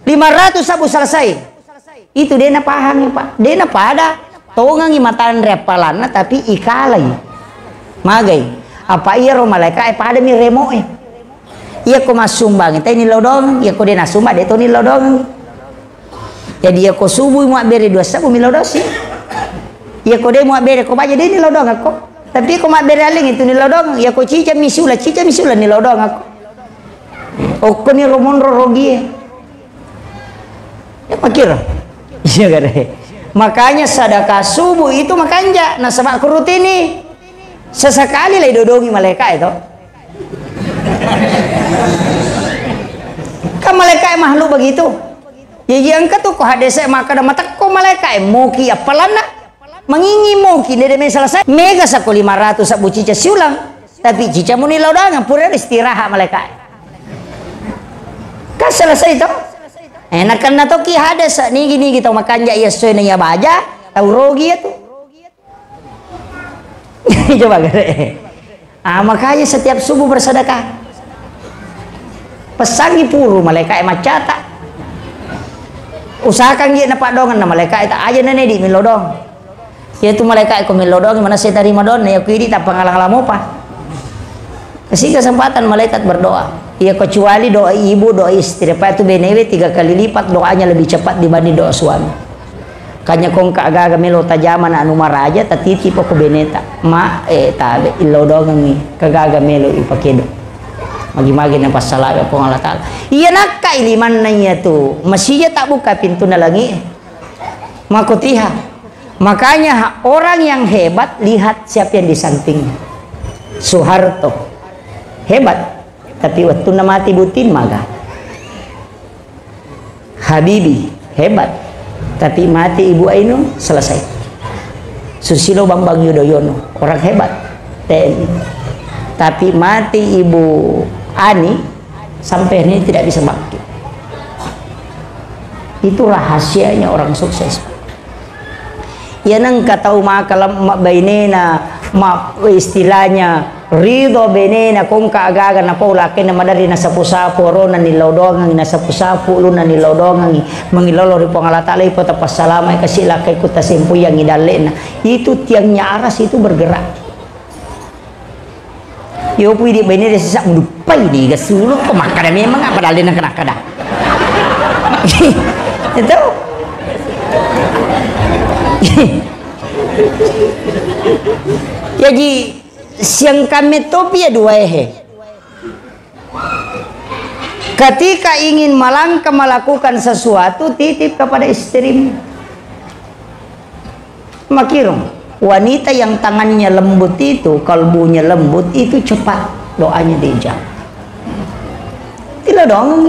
500 sabu selesai. Itu dia na paham ya Pak. Dia na pada tongang matan repalana tapi ikalai. Magai apa iya ro malaikat pada mi remo Iya ko masumbang kita ini lodong, iya ko dia nasumba dia tu ni lodong. Jadi ya ko subuh mu bere 2 sabu milodosi. Ya ko de mu bere ko baja de ni lodong aku. Tapi ko ma bere aling itu ni lodong, ya ko cica misula ni lodong aku. O ko ni romon rogi. Ya makira. Iya gare. Makanya sedekah subuh itu makanya nasabak rutin nih. Sesekali lah dodongi malaikat itu. Kan malaikat makhluk begitu. Jadi angkat tu ko hadese maka da mata ko malaikat moki apalana mengingi moki dia selesai mega sako 500 sabu cica siulang tapi cica muni laudangan pura istirahat malaikat kan selesai tu enakan na to ki hades ni gini kita makan ya sesuai na ya baja tahu rogi itu coba gare makanya setiap subuh bersedekah pesangi puru malaikat macata usahakan dia napak dongan na malaikat itu aja nene di milodong yaitu malaikat ko milodong mana saya terima don ya ku ini tak pangalang-alang apa kasih kesempatan malaikat berdoa ya kecuali doa ibu doa istri apa itu benewe 3 kali lipat doanya lebih cepat dibanding doa suami kanya kong kaaga melo tajaman anu maraja tatiti po ko beneta tabe ilodong ni kagaga melo ipakedo magi-magi na pasalaga po Allah Ta'ala iya nakailiman na niya tu masih tak buka pintu na lagi makutiha makanya orang yang hebat lihat siapa yang di samping Soeharto hebat tapi waktu na mati butin maga Habibie hebat tapi mati Ibu Ainun selesai Susilo Bambang Yudhoyono orang hebat TNI tapi mati Ibu Ani sampai ini tidak bisa bangkit. Itu rahasianya orang sukses. Ya nang katau makalam bainena istilahnya ridho benena kung kaagagan na paulakin na madari na sapu-sapu rona ni lodongang na sapu-sapu luna ni lodongang mangilolo ri pangalatala ipo tapas salamay kasi lakay ko tasimpo yang idalena itu tiangnya aras itu bergerak. Yo pui di bene desa sak mundupai di gasulu ko makada memang apa dalin na kada. Itu. Jadi siang kami topia dua ketika ingin melangkah melakukan sesuatu titip kepada istrimu makirung wanita yang tangannya lembut itu, kalbunya lembut itu cepat doanya dijawab. Tidak dong.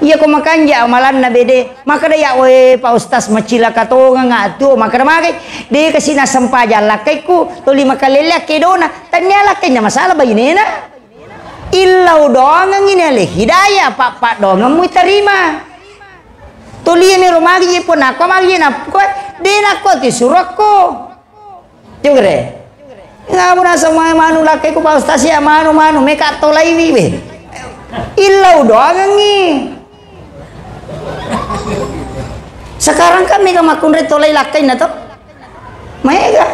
Iya ko makanja amalan na bede. Maka da ya we pa ustaz macila katonga ngatu maka da makai de kasi na sampaja lakay ko to 5 kali lakay do na tanya lakay na masalah ba yun na. Illau doang ini le hidayah pak doang mu terima. Tulia mi rumah ji pun aku magi nak ko dina ko ti surako. Jugre. Ngabuna sama manu laki ko pa ustaz ya manu meka tolai wi. Illau doang ini. Sekarang kan mega makun retolai lakai na to. Mega.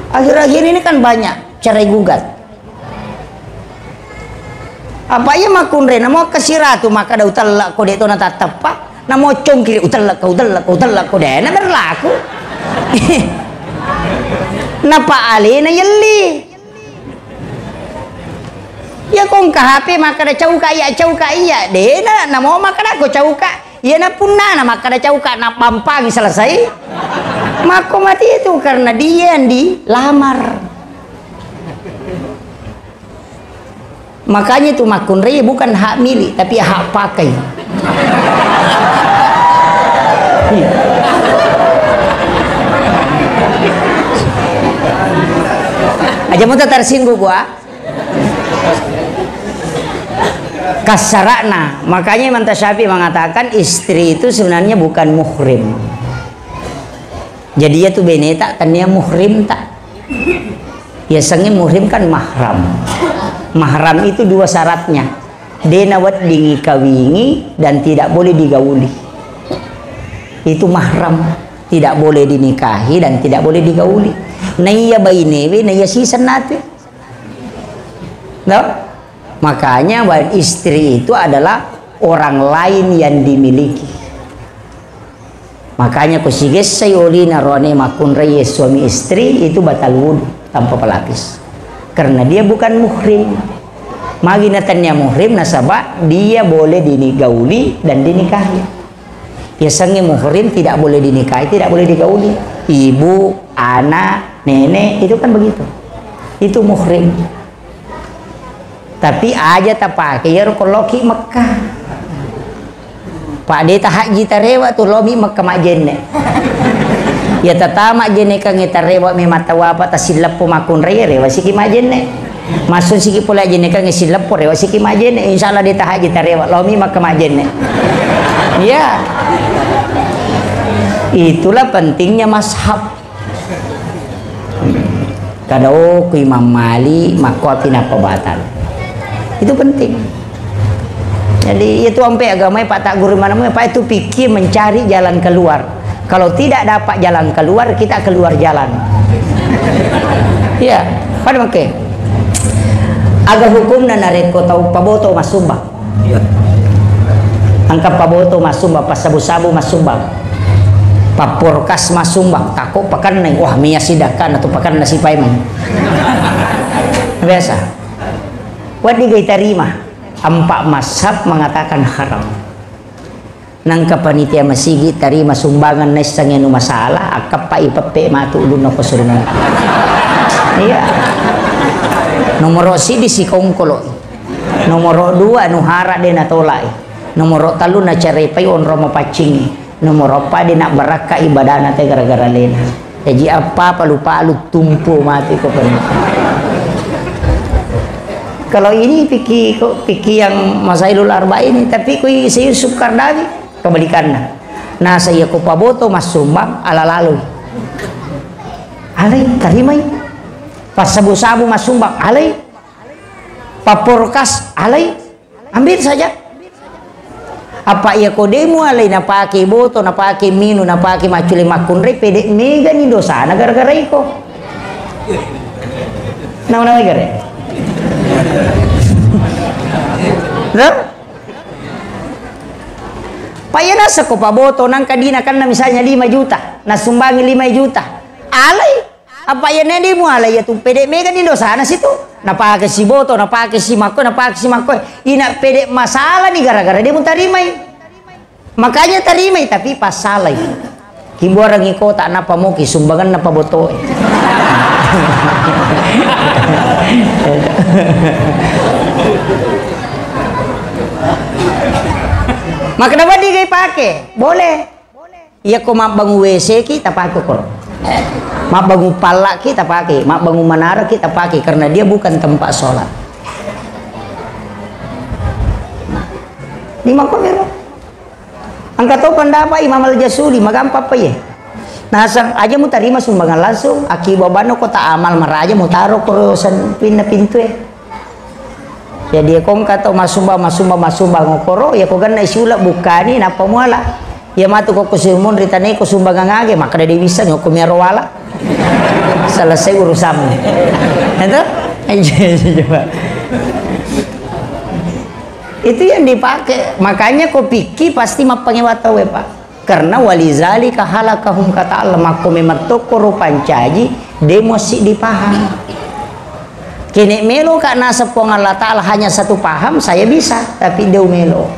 Akhir-akhir ini kan banyak cerai gugat. Apa ya makun re na mo kasiratu maka da utalla ko de to na tatapa. Na mo congkiri utalla ko de na berlaku. Napa ali na yelli ya kong kahape maka da cauka iya de na mo maka da ko cauka ya na punna na maka da cauka na pampang selesai mako mati itu karena dia yang dilamar. Makanya itu makun raya bukan hak milik tapi hak pakai. Aja mau tersinggung gua kasarana. Makanya Imam Syafi'i mengatakan istri itu sebenarnya bukan muhrim. Jadi dia tuh beneta kan dia muhrim tak. Biasanya muhrim kan mahram. Mahram itu dua syaratnya. Denawat dingi kawingi dan tidak boleh digauli. Itu mahram, tidak boleh dinikahi dan tidak boleh digauli. Naya bainewe naya sisan nate. No? Makanya istri itu adalah orang lain yang dimiliki. Makanya kusiges sayolina rone makun reye suami istri itu batal wudu tanpa pelapis. Karena dia bukan muhrim. Maginatannya muhrim nasabah dia boleh digauli dan dinikahi. Biasanya muhrim tidak boleh dinikahi, tidak boleh digauli. Ibu, anak, nenek itu kan begitu. Itu muhrim. Tapi aja tak pakai ya koloki Mekah. Pak dia tak haji tarewa tu lomi Mekah mak jenne. Ya tatama jenne kang tarewa me matawa apa tasilap pumakun raya rewa siki mak jenne. Masun siki pula jenne kang silap rewa siki mak jenne. Insyaallah dia tak haji tarewa lomi Mekah mak jenne. Ya. Itulah pentingnya mazhab. Kadao ku Imam Mali makwa pina pebatan. Itu penting. Jadi itu sampai agama Pak tak guru mana Pak itu pikir mencari jalan keluar. Kalau tidak dapat jalan keluar, kita keluar jalan. Iya, pada make. Agak hukum dan nareko tahu paboto masumbang. Angka paboto masumbang, pasabu-sabu masumbang. Paporkas masumbang, takut pakan neng, wah mia sidakan atau pakan nasi paiman. Biasa. Wadi gay tarima, empat mazhab mengatakan haram. Nang kapanitia masigi tarima sumbangan nesang nu masalah, akap pa ipape matu ulun na kosurna. Iya. Nomor si di si kongkolo. Nomor 2 nu hara de na tolai. Nomor 3 na carepay on romo pacingi. Nomor 4 de na baraka ibadana te gara-gara lena. Jadi apa palu-palu tumpu mati ko pernah. Kalau ini pikir yang Masailul Arba ini, tapi kui saya Yusuf Kardawi kebalikannya. Nah saya ku paboto mas sumbang ala lalu. Alai tarimai. Pas sabu-sabu mas sumbang alai. Paporkas alai. Ambil saja. Apa ia kodemu alai na pakai boto, na pakai minu, na pakai maculi makunre pede mega ni dosa na gara-gara iko. Nama-nama gara. Nah, payah nasa ko paboto nang kadina kan na misalnya 5 juta, nasumbangi 5 juta. Alay, apa ya nedi mo alay ya tu pede mega ni dosa na situ. Napake si boto, napake si mako, ina pede masalah nih gara-gara dia mau tarimai. Makanya tarimai tapi pasalai. Kimbo orang iko tak napa mo sumbangan napa boto. Maka kenapa dia pakai? Boleh. Iya kok mak bangun WC kita pakai kok. Mak bangun palak kita pakai, mak bangun menara kita pakai karena dia bukan tempat sholat. di makomero angkat tahu pendapat Imam Al-Jasuli magampa apa ya nah aja mau terima sumbangan langsung akibat bano kota amal meraja mau taruh kurusan pintu ya jadi kong kata masumba ngokoro ya kok ganna isula bukani napa muala ya matu kok kusumun ritane ko sumbangan ngage maka dia bisa nyokum ya rawala selesai urusanmu itu coba itu yang dipakai makanya kau pikir pasti mapangewatawe pak karena walizalika halakahum kata Allah mako mematoko rupancaji demosi dipaham kini melo kak nasepong Allah Ta'ala hanya satu paham saya bisa tapi dia melo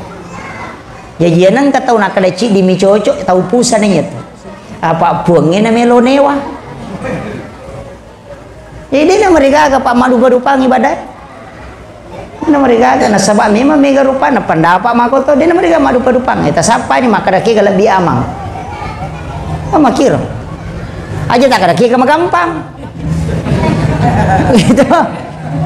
jadi nang kata nak kadaci di micocok tahu pusannya tuh apa buangnya na melo newa jadi na mereka pak madu badupang ibadat na mereka na sabab memang mega rupa na pendapat makoto dia na mereka madu badupang eta sapa ni maka daki lebih amang ama kira aja tak ada kira gampang gitu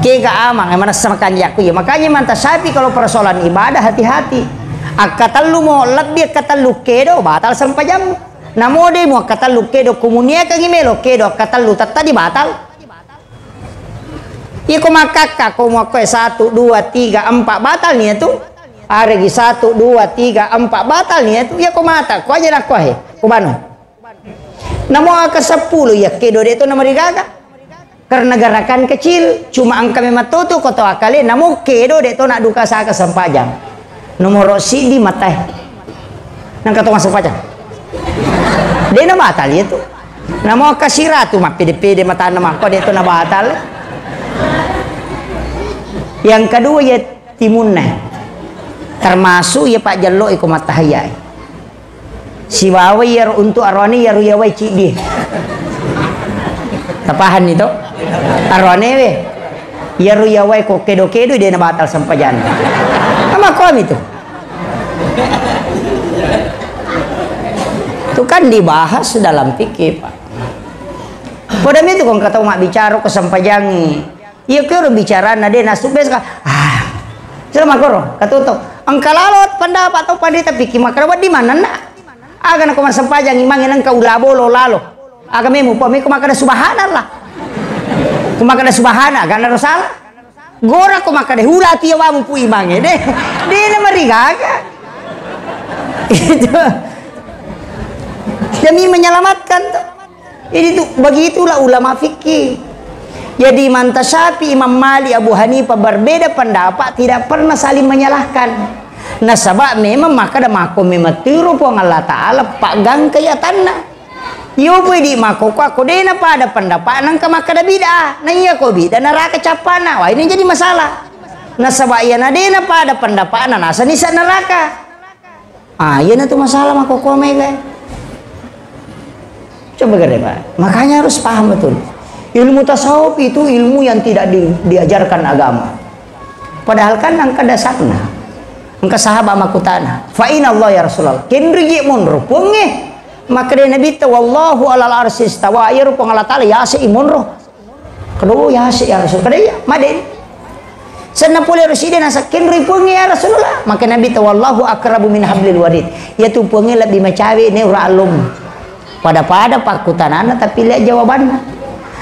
kira amang yang mana semakan yaku ya makanya mantap sapi kalau persoalan ibadah hati-hati akatalu mau lebih akatalu kedo batal sampai jam namo de mau akatalu kedo komunia kagi melo kedo akatalu tadi batal iya kau makaka kau mau kue 1, 2, 3, 4 batal nih itu hari 1, 2, 3, 4 batal nih itu ya kau mata kau aja nak kau he kau banu namo ke 10 ya kedo itu nama digaga karena gerakan kecil cuma angka memang tutu kau tahu akali namo kedo itu nak duka saka sempajang nomor sidi mata nang kata masuk pajang dia nama batal itu namo kasira tu mah pede mata nama kau dia itu nama batal yang kedua ya timunna termasuk ya Pak Jallo iku matahaya si wawi ya untuk arwani ya ruyawai cidi tapahan itu arwani we ya ruyawai kok kedo-kedo dia batal sampai jana sama kom itu kan dibahas dalam fikih Pak pada itu kong kata mak bicara ke sampajangi iya kau bicara nade nasuk beska selama koro katuto angkalalot pendapat atau pandita pikir makarabat di mana nak agan aku masa pajang imangin engkau labolo lalo aga memu pami ku makada subhanallah ku makada subhana gana salah gora ku makada hula tiya wa mu imange deh na marigaga itu demi menyelamatkan tuh ini tuh begitulah ulama fikih. Jadi Imam Syafi'i, Imam Malik, Abu Hanifah berbeda pendapat, tidak pernah saling menyalahkan. Nah sebab memang maka ada makom memang tiru pun Allah Ta'ala pak gang kaya tanah. Yo di mako aku dena pada pendapat nang ka maka ada bid'ah. Nah iya ko bid'ah neraka capana. Wah ini jadi masalah. Nah sebab iya dena pada pendapat nasa nisa neraka. Iya na tuh masalah mako ko mega. Coba gede Pak. Makanya harus paham betul. Ilmu tasawuf itu ilmu yang tidak diajarkan agama. Padahal kan angka dasarnya. Angka sahabat makutana. Fa inna Allah ya Rasulullah. Kenrigi munro punge. Maka dia Nabi ta wallahu alal arsy istawa ya rupang Allah taala ya si munro. Kedua ya si ya Rasul. Kada ya maden. Sana pule ruside nasa kenri punge ya Rasulullah. Maka Nabi ta wallahu akrabu min hablil warid. Ya tu punge lebih macawe ne ura alum. Pada pakutanana tapi lihat jawabannya.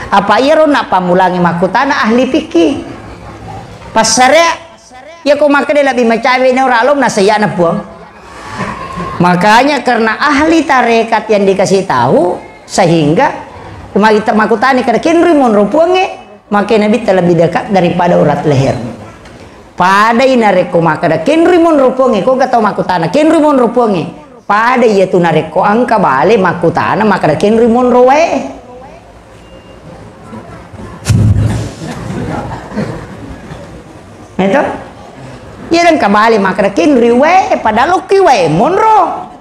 Apa iro nak pamulangi makutana ahli fikih. Pasarnya ya kau maka dia lebih macawe ne ora alum nasaya na puang. Makanya karena ahli tarekat yang dikasih tahu sehingga kita makutani kada kenri mon rupuange maka Nabi lebih dekat daripada urat leher. Pada inareko maka da kenri mon rupuange kau kata makutana kenri mon rupuange. Pada ia tu nareko angka bale makutana maka da kenri mon rowe. Itu ya dan kembali maka kenri we padahal ki we monro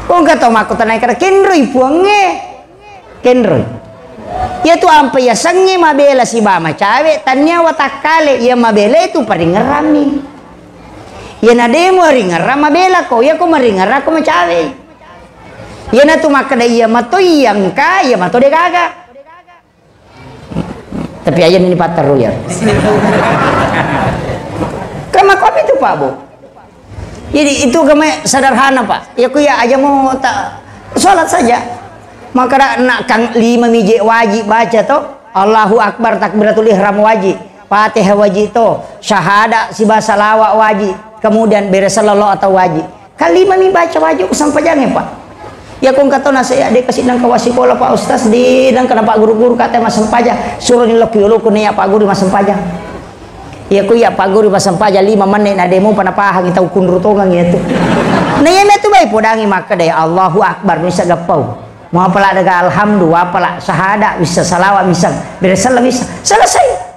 kok enggak tahu makutan naik kenri puange kenri ya tu ampe ya sange mabela si bama cawe tanya watakale ya mabela itu paling ngerami ya nademo ringeram mabela ko ya ko maringera ko macawe ya na tu maka iya mato yang ka ya mato de gaga tapi aja ini patar ya. Karena kopi itu Pak Bu. Jadi itu kami sederhana Pak. Ya ku ya aja mau tak sholat saja. Maka nak kang 5 miji wajib baca toh. Allahu Akbar takbiratul ihram wajib. Fatihah wajib toh. Syahadat sibah salawat wajib. Kemudian beres sallallahu atau wajib. Kali 5 mi baca wajib sampai jangan Pak. Ya kong kata nasi adik kasih nang kawasi kola Pak Ustaz di nang kenapa guru-guru kata mas sempaja suruh nilok yuluku nih ya Pak Guru mas sempaja. Ya ku ya Pak Guru mas sempaja 5 menit na demo panapahang itau kunrutongan gitu. Nah ya metu baik podangi maka deh Allahu Akbar bisa gapau. Mau apalah daga alhamdulillah apalah syahadat bisa salawat bisa beresalah bisa selesai.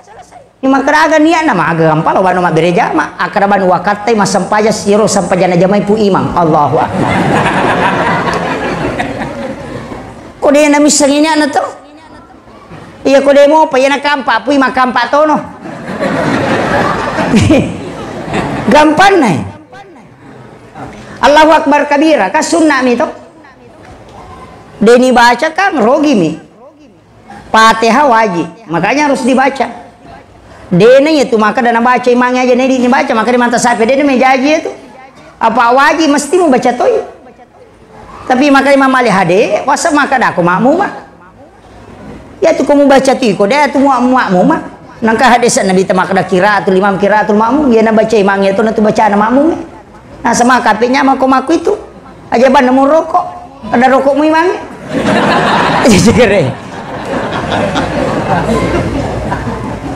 Ni maka aga niat nama aga gampang lo banu bereja mak akraban wakatai mas sempaja siro sampajana jamai pu imam Allahu Akbar. Kode na misang ini ano to? Iya kode mo pa yan nakampa, puy makampa to no. Gampang na eh. Allahu Akbar kabira, kas sunna mi to. Deni baca kang rogi mi. Fatihah wajib, makanya harus dibaca. Dene itu maka dana baca imangnya aja nih dibaca, maka di manta sapi dene mejaji itu. Apa wajib mesti mau baca toy. Tapi maka Imam Ali hade wasa maka dah aku makmum ya tu kamu baca tu ko dia tu makmum nangka hadis Nabi ta maka dah qiraatul imam qiraatul makmum dia na baca imamnya tu nanti baca makmum nah sama kapinya mako maku itu aja ban nemu rokok ada rokokmu imamnya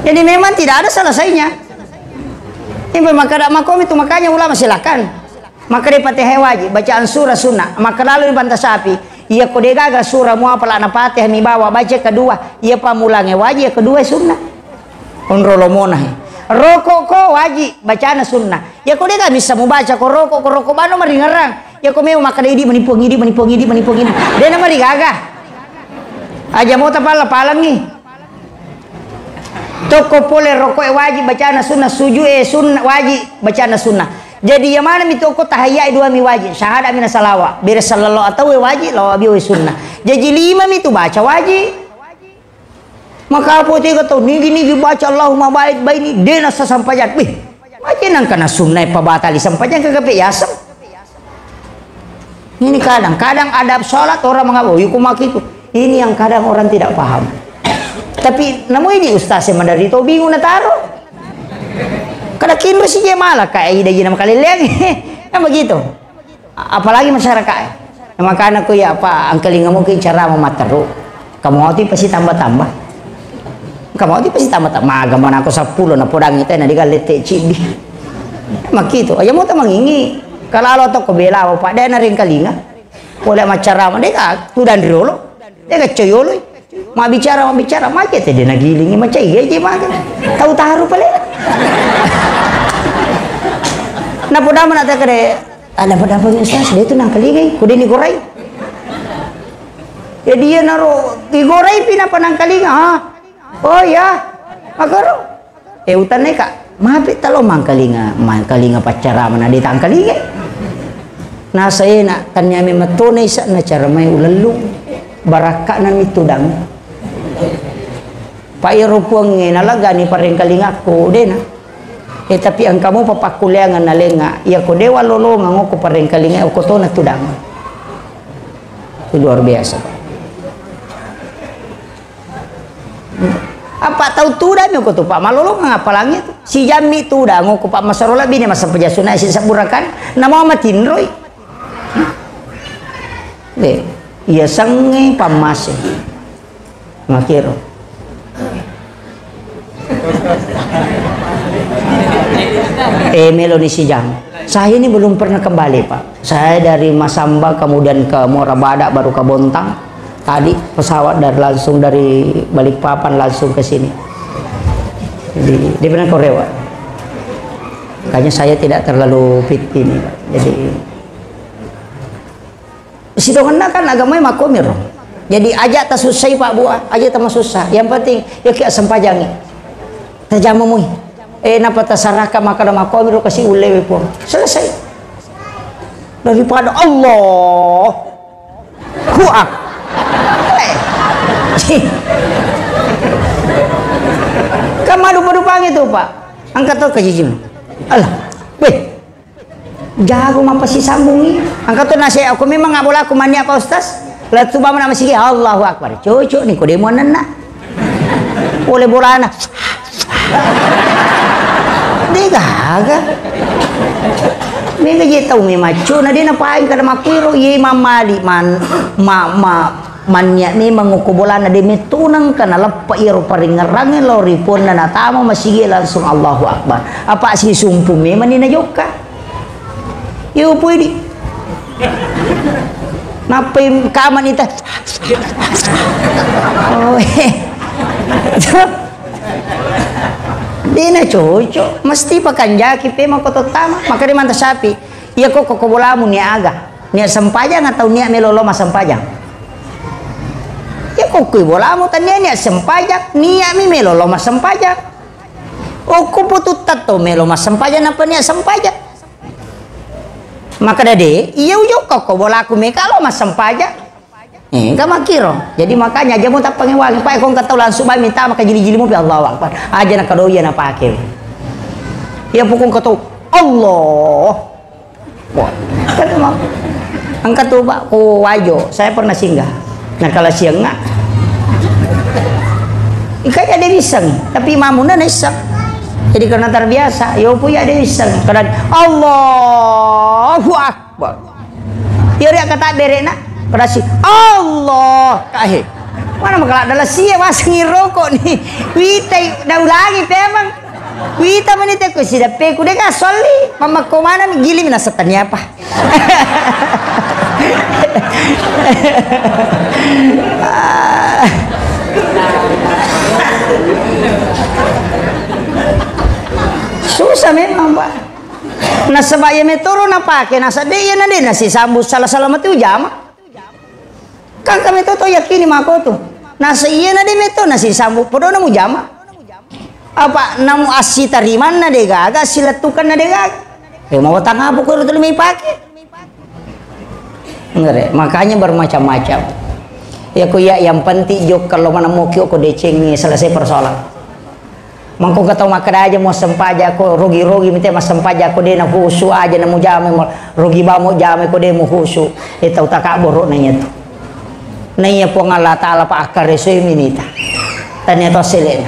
jadi memang tidak ada selesainya ini maka dak makom itu makanya ulama silakan. Maka dia Fatihah wajib bacaan surah sunnah maka lalu dibantah sapi ia kode gaga surah mu apalah na Fatihah mi bawa baca kedua ia pamulange wajib kedua sunnah onrolomona rokok ko wajib bacaan sunnah ya kode ga bisa mu baca ko rokok bano mari ngarang ya ko meu maka dia menipu ngidi dia na mari gaga aja mau tapala palang ni toko pole rokok wajib bacaan sunnah sunnah wajib bacaan sunnah. Jadi yang mana itu kau tahayya 2 mi wajib, syahadat mina salawat, beres sallallahu atau wajib, lawabi sunnah. Jadi 5 mi itu baca wajib. Maka apa tiga tahu ni baca Allahumma baik ni dia nasa sampajan. Wih, macam nang kena sunnah pabatali sampajan kagak biasa. Ini kadang adab sholat orang mengapa? Yuku makiku. Ini yang kadang orang tidak paham. Tapi namun ini ustaz yang mandari itu bingung na taruh. Kada kinro si dia malah kayak ida nama kali lagi kan begitu apalagi masyarakat maka anakku ya apa angkeling mungkin cara memateru kamu mau pasti tambah kamu mau pasti tambah maga mana aku 10 na podang itu na digalete cibi mak gitu aja mau tamang ini kalau to ko bela apa ada na ring kalinga boleh macara mereka tudan dirolo dia kecoyolo mau bicara macet dia nagilingi macam iya makan tahu taruh pale na poda man ata kade ada poda pang ustaz dia tu nang kalingai kude ni gorai ya dia naro digorai pina panang kalinga oh ya magaro utan ka mapi talo mangkalinga pacara mana di tang kalinga na saya nak kanya mi matone sa na cara may ulalung baraka nan mitudang pairupuang nalaga ni paring kalinga ko de na tapi ang kamu papakuliangan na lenga ya ko dewa lolongan ko paring kalinga ko to na tudang itu luar biasa apa tahu tudang ko to pak malolongan apa langit si jami tudang ko pak masarola bini masa pejasuna si saburakan nama matinroy de iya sange pamase makiro Meloni Sijang. Saya ini belum pernah kembali Pak. Saya dari Masamba kemudian ke Morabada baru ke Bontang. Tadi pesawat langsung dari Balikpapan langsung ke sini. Jadi dia pernah Korea. Makanya saya tidak terlalu fit ini Pak. Jadi sidongan kan agamanya makomir. Jadi ajak tak susah Pak Buah, ajak tak susah. Yang penting ya kita sempajangi. Tajamumui. Napa tasaraka maka nama komiro kasih ulewe po. Selesai. Daripada Allah kuak. Kamadu padupang itu Pak. Angkat tau kajijim. Alah. Weh, jago apa sih sambungi. Angkat tuh nasi aku memang nggak boleh aku mandi apa Ustaz. Lihat tuh nama masih Allahu Akbar. Cucu nih kau demo nana. Boleh bola anak. Dia gagal. Dia je tahu memacu. Nah dia napain kada makuiro ye mamali mannya memang ukubola na dia metunang kana lepa iro paringerangin lori pun na natama masih langsung Allahu Akbar. Apa sih sumpung memang ni na joka. Yo pwede. Napay kaman ita. Oh, di na cucu, mesti pakanjaki pe makototama. Maka di manta sapi, iya kok kokobolamu niya aga, niya sampajang atau niya meloloma sampajang. Ya kok bolamu tanya niya sampajang, niya mi meloloma sampajang. O kuputut tato meloloma sampajang apa niya sampajang. Maka dade, iya ujuk kok bolaku me kalau mas sampajang. Enggak makiro. Jadi makanya aja mau tak pengewangi pak kau kata langsung bayi minta maka jili-jili mu Allah Akbar. Aja nak doya nak pakai. Ya pukul kata Allah. Wah, kata mak. Angkat tuh pak ku wajo. Saya pernah singgah. Nah kalau siang nggak. Kayak ada iseng, tapi mamuna iseng. Jadi karena terbiasa, yo punya ada iseng. Karena Allahu Akbar. Ya dia kata berena. Berasi Allah kahe mana makala adalah sia mas ngiroko nih wita dah lagi memang wita menit aku sudah peku deh kasoli mama komana gili mina setannya apa susah memang pak nasa baya metoro na pake nasa dia na din nasi sambut salah mati ujama kan kami tuh yakini mako tuh nasa iya na de meto nasi sambu podo na mujama apa namu asi tariman na de gaga silatukan na de gaga mau tangga buku itu lebih pakai ngere makanya bermacam-macam ya ku ya yang penting jok kalau mana mau kyo ko decengi selesai persoalan mangko ketau makada aja mau sempaja ko rugi-rugi minta mas sempaja ko de na husu aja na mujama rugi ba mo jame ko de mu husu itu tak borok nanya tuh naya po nga Allah Ta'ala pa akareso yung minita tanya to silena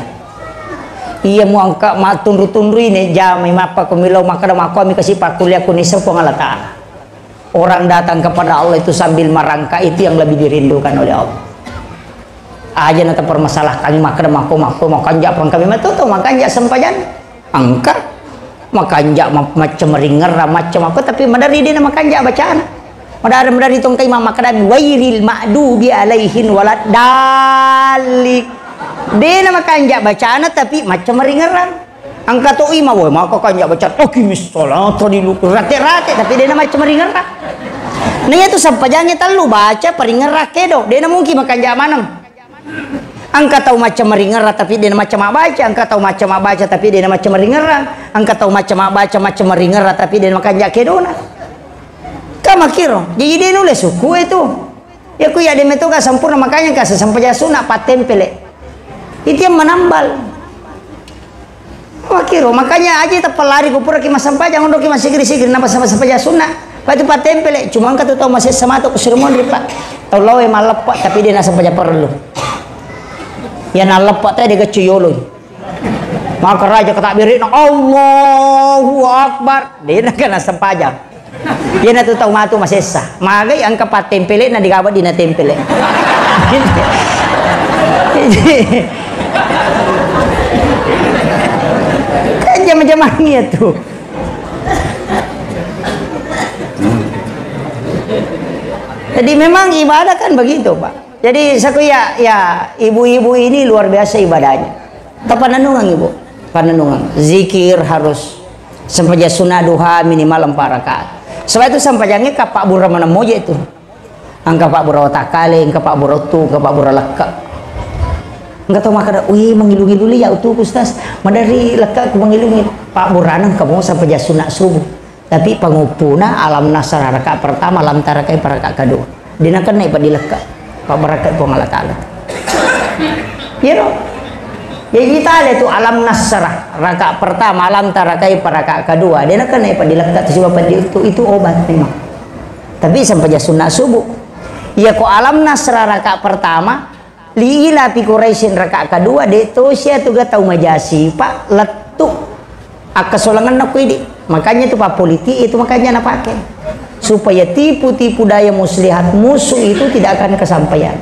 iya mo ang matundro-tundro ini jamay mapa kumilaw makadama kami kasi pakuliah kunisa po nga Allah Ta'ala orang datang kepada Allah itu sambil merangka itu yang lebih dirindukan oleh Allah aja nata permasalah kami makadama ko makanja pang kami matuto makanja sempajan angka makanja macam ringer macam apa tapi madari din makanja bacaan Madari tong kay mama kadami wairil ma'dubi alaihin walad dalik. Di na makanja bacana tapi macam meringeran. Ang katoi mawoy maka kanja baca okimis salat di lukur rate-rate tapi di na macam meringeran. Nah itu sampajangnya telu baca peringerak kedo. Di na mungkin makanja manang. Ang katau macam meringeran tapi di na macam baca. Ang katau macam baca tapi di na macam meringeran. Ang katau macam baca macam meringeran tapi di na makanja kedona. Kama kiro jadi dia nulis suku itu ya ku ya dia itu gak sempurna makanya kasih sampai sunat patempele itu yang menambal makiro makanya aja tak pelari kupura kima sampai jangan dok kima sigri napa sampai sunat itu patempele cuma angkat tahu masih sama tuh kesurmon di pak tahu lawe malepak tapi dia nasa sampai perlu ya nalepak tadi dia kecuyolo maka raja kata birin Allahu Akbar dia nak kena sempajang dia na tahu matu masesa magay ang kapat tempele na digawad din na tempele kan jam-jamangnya tuh jadi memang ibadah kan begitu pak jadi saku ya ibu-ibu ini luar biasa ibadahnya pananungan ibu pananungan zikir harus sampai sunnah duha minimal 4 rakaat. Sebab itu sampajangnya kapak burra mana moja itu. Angka pak burra takale, angka pak burra tu, angka pak burra lekak. Enggak tahu makanya, wih mengilungi ya utuh Ustaz. Madari lekak aku mengilungi pak burra nang kamu sampai sunat subuh. Tapi pangupuna alam nasar rakaat pertama, alam tarakai rakaat kedua. Dina kan naik pada lekak. Pak barakat pun Allah Taala. Ya no. Jadi kita ada itu alam nasrah rakaat pertama, alam tarakai rakaat kedua. Dia nak kena dilekat sebab itu obat memang. Tapi sampai sunnah subuh. Ya ko alam nasrah rakaat pertama, liila pi Quraisyin rakaat kedua, de to sia tuga tau majasi, Pak letuk akasolangan nak ini. Makanya itu Pak politik itu makanya nak pakai. Supaya tipu-tipu daya muslihat musuh itu tidak akan kesampaian.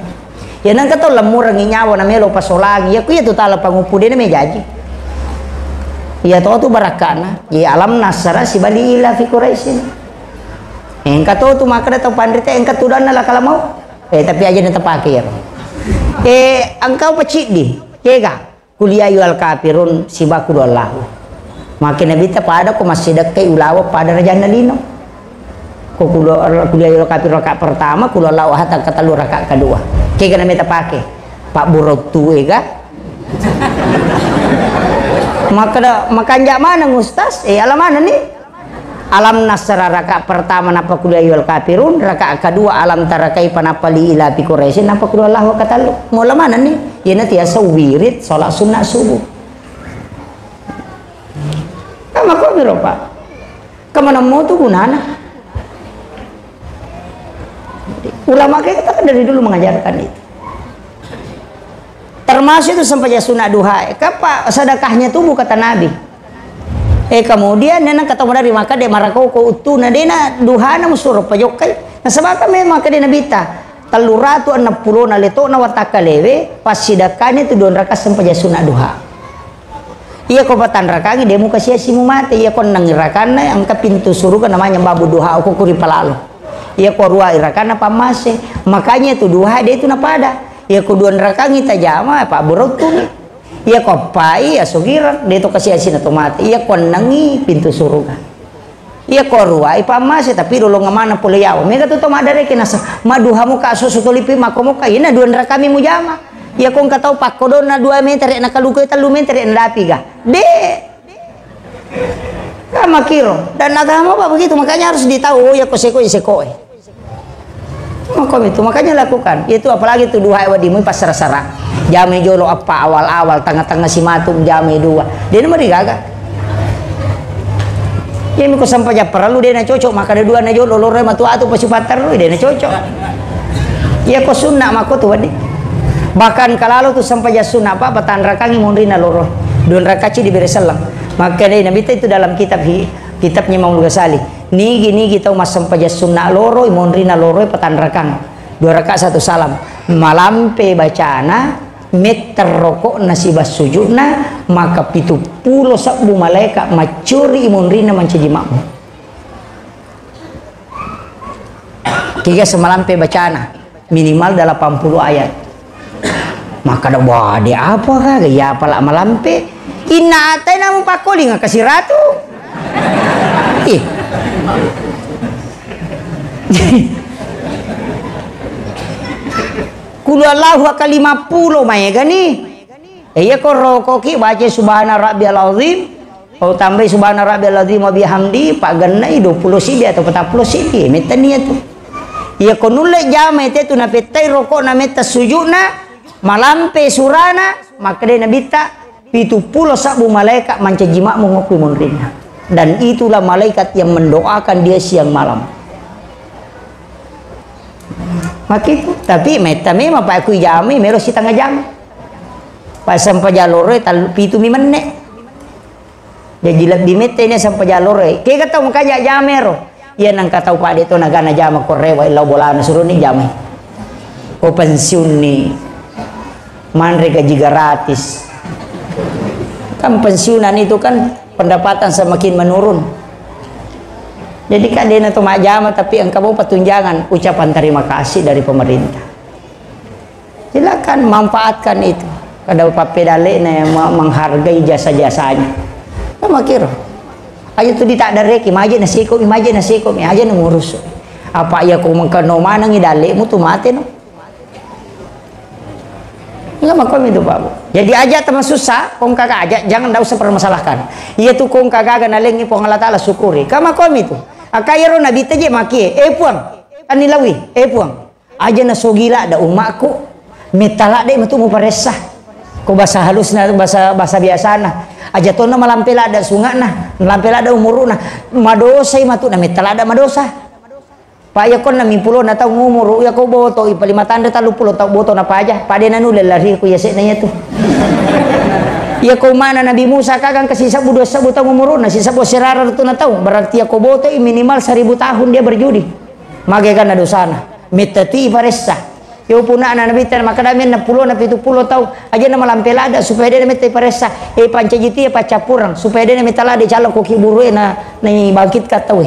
Ya nang kata lemur ngi nyawa namanya lo pasolangi ya ku ya tu tala pangupu dia namanya jaji ya to tu barakana ya alam nasara si bali ila fi Quraisyin engka to tu maka datang pandita engka tu dana lah kalau mau tapi aja nanti pakai ya engkau pecik di kega kuliah yual kafirun sibaku Allah makin nabi ta pada ko masih dekai ulawa pada raja nalino ko kuliah yual kafir rakaat pertama kula lawa hatta kata lu rakaat kedua kaya na meta pake Pak Buruk tuwe ka makanya mana Ustaz alam mana nih alam nasara rakaat pertama napa kuliah yual kafirun rakaat kedua alam tarakai panapali ila fi Quraisyin napa kuliah Allah kata lu mau mana nih ya nanti asa wirid salat sunat subuh kama ko biro Pak kemana mau tuh gunana ulama kita kan dari dulu mengajarkan itu termasuk itu sampai sunnah duha kapa sedekahnya tubuh kata Nabi kemudian nena kata dari maka dia marakau ko utuna dena duha na musurup pajokai nah sebab memang ke dena bita teluratu 60 na leto na wataka lewe pas sedekahnya itu 2 rakaat sampai sunnah duha iya ko patan rakangi dia muka sia simu mati iya ko nangirakan angka pintu surga namanya babu duha ko kuri palalo ya korua irakana pamase makanya itu duha dia itu napada ya kuduan rakangi tajama Pak Buruk tuh ya kopai ya sugiran dia itu kasih asin atau mati ya konangi pintu surga ya korua ipamase tapi dulu ngamana puliau mega tuh madare kinasa maduha muka susu tulipi makomuka ina duan rakami mujama ya kong katau Pak kodona 2 meter na kalukoy 3 meter na dapi ga de kama kiro dan agama Pak begitu makanya harus ditahu oh ya koseko isekoe makom itu makanya lakukan itu apalagi itu duha wadimu pas sarasara jame jolo apa awal-awal tengah-tengah si matum jame dua dia nomor digaga ya miko sampai perlu dia na cocok maka ada dua na jolo lore matu atu pasupatar dia na cocok ya ko sunnah mako tuh wadi bahkan kalau tuh sampai sunnah apa batan rakangi mondrina loro 2 rakaat diberi selang maka dia nabi itu dalam kitabnya Imam Ghazali nigi kita mas sampai sunnah loro mondrina loro patan rakang 2 rakaat 1 salam malampe bacana meter rokok nasibas sujudna maka 70 sabbu malaikat macuri mondrina mancajimakmu tiga semalampe bacana minimal 80 ayat maka ada wah dia apa kah ya apalak malampe inna atai namu pakoli nggak kasih ratu ih kulu Allahu ka 50 maya gani iya ko rokoki baca subhana rabbiyal azim kau tambah subhana rabbiyal azim wa bihamdi pak ganai 20 sidi atau 40 sidi metania tu iya ko nulle jama itu na petai rokok na meta sujudna malampe surana maka dia nabita 70 sabu malaikat mancajimak mengukui munrina dan itulah malaikat yang mendoakan dia siang malam maka itu tapi meta memang pak aku jami mero si tengah jam pas sampai jalore tal pitu mi mennek dia jilat di meta ini sampai jalore kayak kata makanya jamero ya nang kata pak dia tu nagana jama korewa ilau bolana suruh ni jami ko pensiun ni manre gaji gratis kan pensiunan itu kan pendapatan semakin menurun jadi kan dia itu majama tapi engkau mau petunjangan ucapan terima kasih dari pemerintah silakan manfaatkan itu kada papedale na menghargai jasa-jasanya sama kira aja tu di tak ada reki imaje nasiko aja ngurus apa ya kau mengkano mana ngidale mu tu mate no enggak makom itu Pak Bu. Jadi aja teman susah, kong kagak aja, jangan dak usah permasalahkan. Iya tuh kong kagak nalengi pong Allah Taala syukuri. Ka makom itu. Akayro nabi teje maki, puang. Anilawi, puang. Aja na so gila da umakku. Mitala de matu mu paresah. Ko bahasa halusna bahasa biasa nah. Aja to na malampela ada sunga nah, malampela ada umur nah. Madosa matu na mitala ada madosa. Pa ya kon na 50 na taw umur ya ko boto ipalimatan 30 taw boto na pa aja. Pa de na lari ko ya na to. Ya ko mana Nabi Musa kagang kasi sabu 2 tahun umur na si sabu sirara to na taw. Berarti ya ko boto minimal 1000 tahun dia berjudi. Magay ka na dosana. Mitati paressa. Yo puna na nabitan makadamin na 10 na 70 taw aja na malampelada supaya dia mitay paressa pancajiti pacapurang supaya dia mitala di calo ko kiburu na bangkit ka taw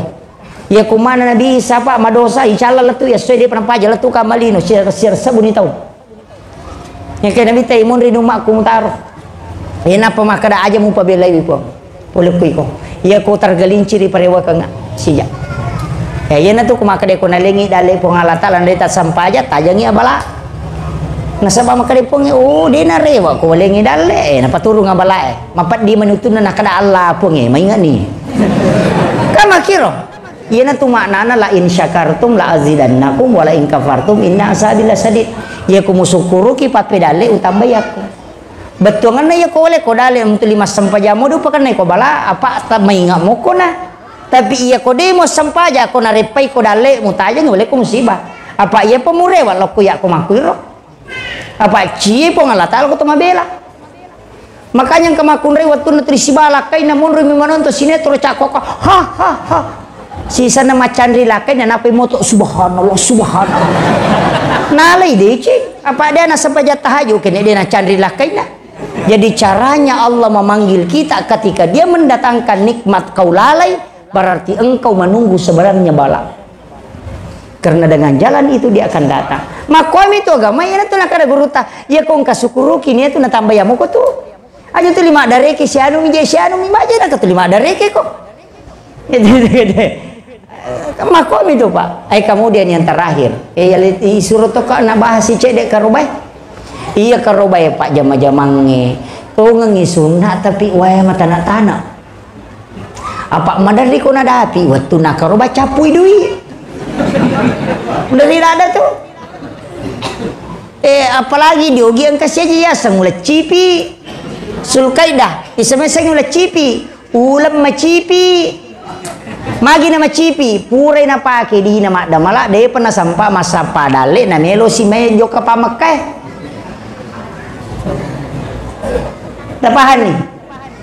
ya kumana nabi Isa pa madosa inshallah latu ya soy dia panampaja latu ka malino sir sabuni taw ya kay nabi tay mon rinu mak kumutaro ya na pamakada aja mo pabelay ko pulikuy ko ya ko targalinciri parewa ka nga siya yan na to kumakade ko nalingi dali po nga latalan dita sampaja tajangi abala nasaba makade po nga di na rewa ko walingi dali napaturo nga bala mapat di manutun na nakada Allah po nga may nga ni kamakiro yan na tumakna na la in syakartum la azidannakum wala in kafartum inna asabi lasadid ya kumusukuru ki papedale utambay ako betungan na ya ko wala ko dali untuk 5 sampaja mo do pa kanay ko bala apa may nga mo ko na tapi iya ko demo sampaja ko narepay ko dale mutaja ngole ko musibah apa iya pemure wala ko ya ko makuiro apa cie po ngalatal ko tumabela makanya kamakunre waktu natri sibala kay namun rumi manonto sinetro cakok ha sisa na macandri lakay na napay moto subhanallah nalay deci apa dia na sampaja tahayu kene dia na candri lakay na jadi caranya Allah memanggil kita ketika dia mendatangkan nikmat kau lalai berarti engkau menunggu sebenarnya bala karena dengan jalan itu dia akan datang makom itu agama ya itu nak ada guruta ya kau kasukuru kini itu na tambah yamu ko tu aja tu 5 dareke si anu mi baca nak tu 5 dareke kok makom itu pak kemudian yang terakhir suruh to ka na bahas si cedek karobai iya karobai pak jama-jamange kau ngengi sunnah tapi waya mata nak tanah apa madari ko nadapi waktu nakaroba capuy duit dari ada tuh apalagi diogi ang kasih aja ya sangulat cipi sulkaidah isamesang ulat cipi ulam macipi magi na macipi puray na pake di na madamala de pernah sampa masa padale na melo si medyo kapamakai tapahan nih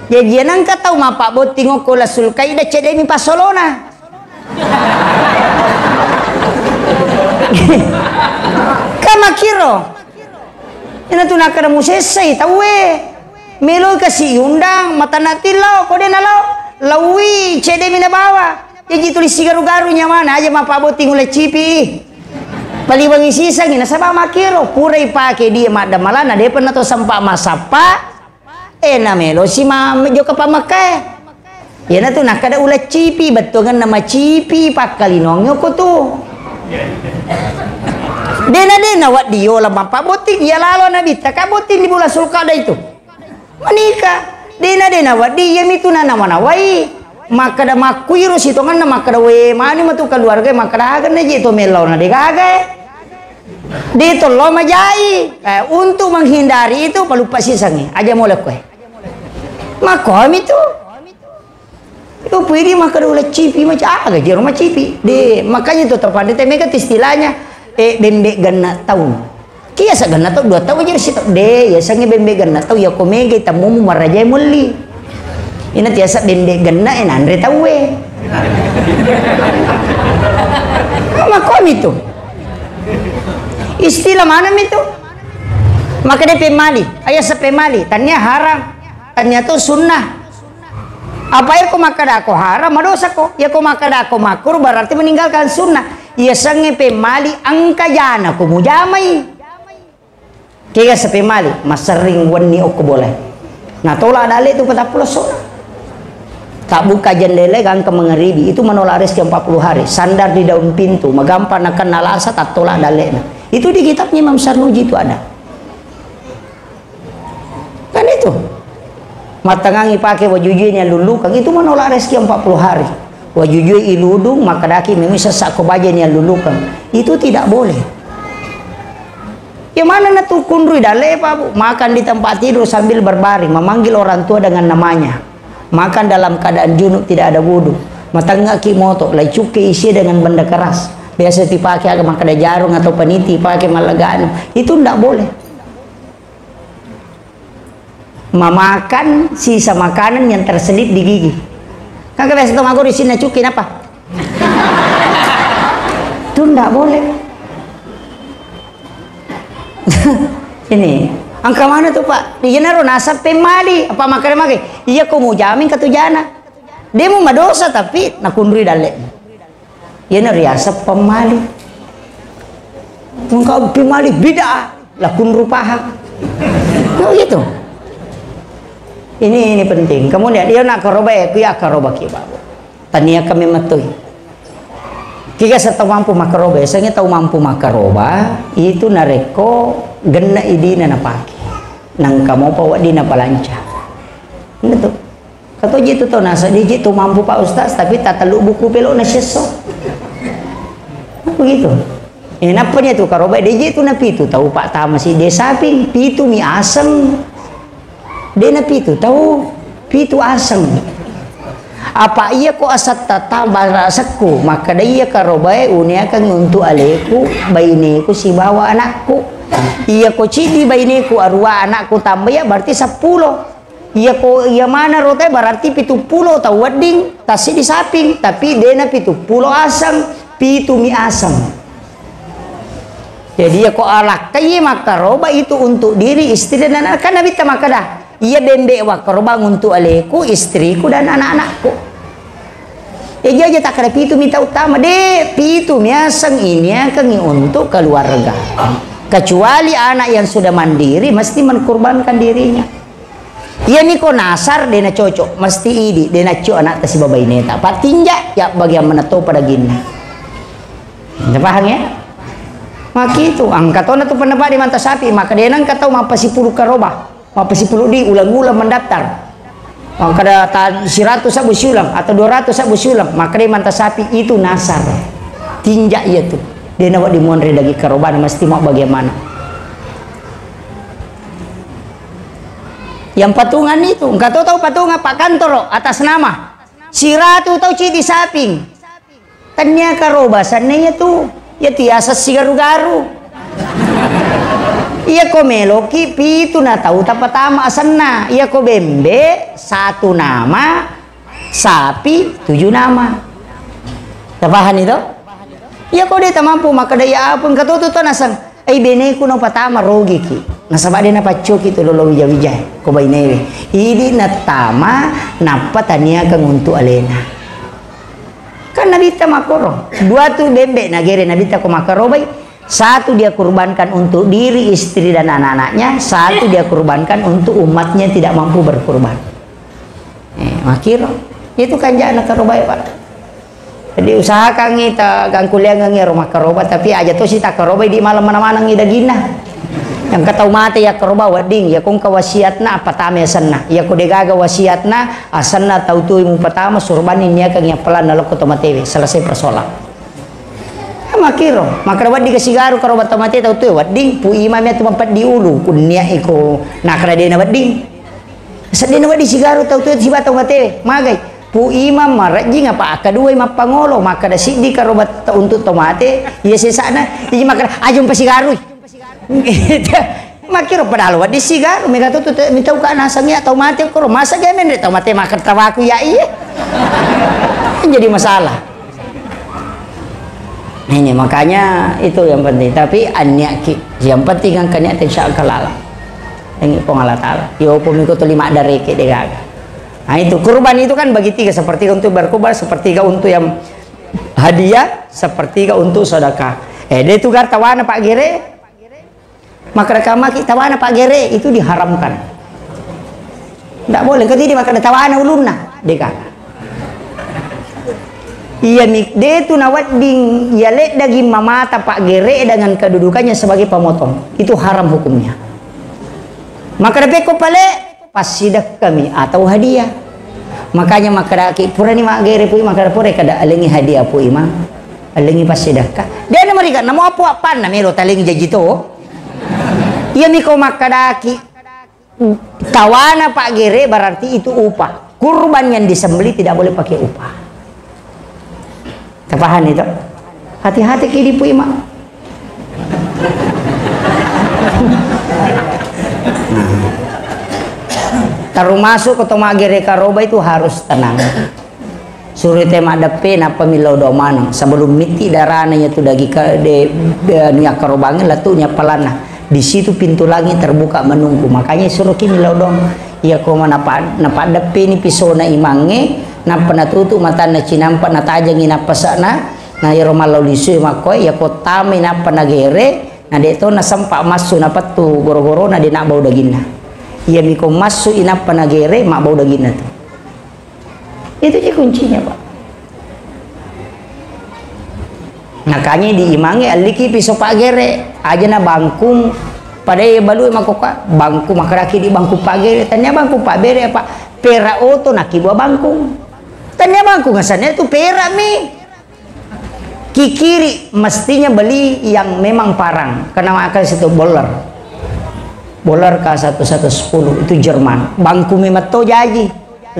jadi nang katau mapak botingo ko la sulkay da cedemi pasolona kamakiro ina tu nakara musesay tawe melo kasi undang mata natilaw ko de nalaw lawi cedemi na bawa jadi tulis sigaru-garu nya mana aja mapak botingo la cipi paliwangi sisang ina sabah makiro puray pake dia madamalana de pernah to sampa masapa na melo si medyo kapamakai yan na to nakada ulat cipi betungan nama cipi pakalinongyo ko to dena wat dio la mapabotik ya lalo na bita kabotik di bola sulkada itu manika dena wat dia mitu na namanawai makada makuiro sitongan na makada we mani matu keluarga makada agan na jito melo na degaga dito lo majai untuk menghindari itu palupa sisangi aja molek kue makom itu pwede makadula cipi macam aga jero macipi de makanya itu terpandai temeka istilahnya bembek ganna tahun kia sa ganna tahun 2 tahun jadi situ de ya sange bembek ganna tahun ya komege tamu marajai mulli ina tiasa bembek ganna andre tawe makom itu istilah mana itu maka dia pemali ayah sepemali tanya haram tanya tu sunnah apa ya ko makada ako haram madosa ko ya ko makada ako makur berarti meninggalkan sunnah ya sange pemali angka jana ko mujamai kaya sepemali masering wani ko boleh nah tolak dale itu 40 sunnah tak buka jendela gang ke mengeribi itu menolak rezeki 40 hari sandar di daun pintu magampar nak kenal asa tak tolak dale itu di kitabnya Imam Sarnuji itu ada kan itu matangangi pakai wajujunya lulukan itu menolak rezeki 40 hari wajujui iludung maka daki memang sesak kebajian yang lulukan itu tidak boleh Ya mana na tu kundui dale pa bu, makan di tempat tidur sambil berbaring, memanggil orang tua dengan namanya, makan dalam keadaan junub tidak ada wudu, matangga ki moto, lai cuki isi dengan benda keras, biasa dipakai agak makan jarung atau peniti, pakai malagaan, itu ndak boleh. Memakan sisa makanan yang terselip di gigi, kan biasa tomago di sini cuki apa? Itu ndak boleh. Ini angka mana tuh Pak? Dia naruh nasab pemali apa makan. Iya kau mau jamin ke tujana. Dia mau madosa tapi nak kundri dalek. Iya naruh asap pemali. Engkau pemali bida lah kundru paham. Oh gitu. Ini penting. Kemudian dia nak karoba ya, dia karoba kiba. Tania kami matui. Jika saya tahu mampu makaroba, saya tahu mampu makaroba itu nareko gena idina na pagi, nang kamu bawa dina balanca. Betul. Kata jitu to nasa di jitu mampu Pak Ustaz, tapi tak teluk buku pelok na seso. Begitu. Ini napanya tu karoba di jitu na pitu tahu Pak Tama si desa ping pitu mi asem. Dia na pitu tahu pitu asem. Apa iya ko asat tata barasaku, maka dia karobai unia kan untuk aleku bainiku si bawa anakku. Iya ko cidi bainiku arwa anakku tambah ya berarti 10. Iya ko iya mana rote berarti 70 tahu wedding tasi di saping, tapi dena 70 asam pitu mi asam. Jadi ya ko alak kayi maka roba itu untuk diri istri dan anak, kan nabi maka dah. Iya bembe wa korban untuk aleku, istriku dan anak-anakku. Iya aja tak ada pitu minta utama deh, pitu miasang ini akan untuk keluarga. Kecuali anak yang sudah mandiri mesti menkurbankan dirinya. Iya miko nasar dena cocok mesti idi dena cu anak tasi babai neta. Pak tinjak ya bagaimana tahu pada gini. Anda paham ya? Maka itu angkatona tu pendapat di manta sapi maka dia nang katau mapa si puluh karobah. Apa 10 di ulang-ulang mendaftar. Maka ada 100 sabu siulang atau 200 sabu siulang, maka dia mantap sapi itu nasar. Tinjak ya tuh. Dia nak dimonre dagi karoban mesti mau bagaimana. Yang patungan itu, engkau tahu patungan Pak Kantor atas nama si Ratu tahu cidi saping. Tanya karoba sananya tuh ya tiasa si garu-garu. Iya ko meloki pitu na tahu tak pertama asana. Iya ko bembe 1 nama, sapi 7 nama. Tapahan itu? Iya ko dia tak mampu maka daya apa engkau tuh nasang. Beneku no pertama rogi ki. Nasabak dia na pacoki itu lolo wijay ko bainewe. Ini natama napa tania kang untuk alena. Kan nabita makoro. 2 tu bembe nagere nabita ko makarobai. 1 dia kurbankan untuk diri, istri dan anak-anaknya, 1 dia kurbankan untuk umatnya tidak mampu berkurban. Makiro itu kan jangan karobai Pak. Jadi usahakan kita gang kuliah ngi rumah karoba tapi aja tuh si tak karobai di malam mana-mana ngida gina. Yang katau mati ya karoba wedding ya kung kawasiatna apa tame sanna. Ya ko degaga wasiatna asanna tau tu mu pertama surbanin ya kang ya pelan nalok ko tomatewe selesai persoalan. Makiro maka dapat dikasih garu kalau batal mati tahu tuh wedding pu imamnya tuh empat di ulu kunia iko nak ada dena wedding sedena wedding si garu tahu tuh si batal mati magai pu imam marajing apa kedua imam pangolo maka ada sidi kalau batal untuk tomate ya sesana ini maka ajum pasi garu makiro padahal wedding si garu mereka tuh minta uka nasangnya atau mati kalau masa gamen deh tomate makan tawaku ya iya jadi masalah. Ini makanya itu yang penting tapi anyak yang penting kan niat insya Allah ini pengalat Allah yo pemikut 5 dari ke degaga. Nah itu kurban itu kan bagi 3 sepertiga untuk berkurban sepertiga untuk yang hadiah sepertiga untuk sedekah. Dia itu gar tawana Pak Gere maka rekama kita tawana Pak Gere itu diharamkan tidak boleh ketika maka tawana ulunna degaga. Iya dia itu nawat ding ya lek daging mamata Pak Gere dengan kedudukannya sebagai pemotong itu haram hukumnya. Maka dapeko pale pasidak kami atau hadiah. Makanya maka ki pura ni Mak Gere pu maka pura kada alengi hadiah pu imam. Alengi pasidak ka. Dia na mereka namo apa na melo talengi jajito. Ia miko makadaki kawana Pak Gere berarti itu upah. Kurban yang disembeli tidak boleh pakai upah. Terpaham itu? Hati-hati kini pu imak. Taruh masuk ke tomak Gere karoba itu harus tenang. Suruh tema depe napa milau doman sebelum miti darananya tu dagi ke niak karobangan latunya pelana. Di situ pintu langit terbuka menunggu. Makanya suruh ki milau dom. Ia koma napa depe ni pisona imange napa natutu mata na cinampa na tajangi napa sana na yaro malau lisu makoy ya kota me napa na Gere na deto na sampa masu napa tu goro-goro na di nak bau dagina. Ia miko masu inapa na Gere mak bau dagina tu. Itu aja kuncinya Pak. Makanya diimangi aliki pisau Pak Gere aja na bangkung pada balu makoka bangku makaraki di bangku Pak Gere tanya bangku Pak Gere apa pera oto naki buah bangkung tanya bangku ngasannya itu pera mi kikiri mestinya beli yang memang parang karena akan situ boler ke 1110 itu Jerman bangku memato jaji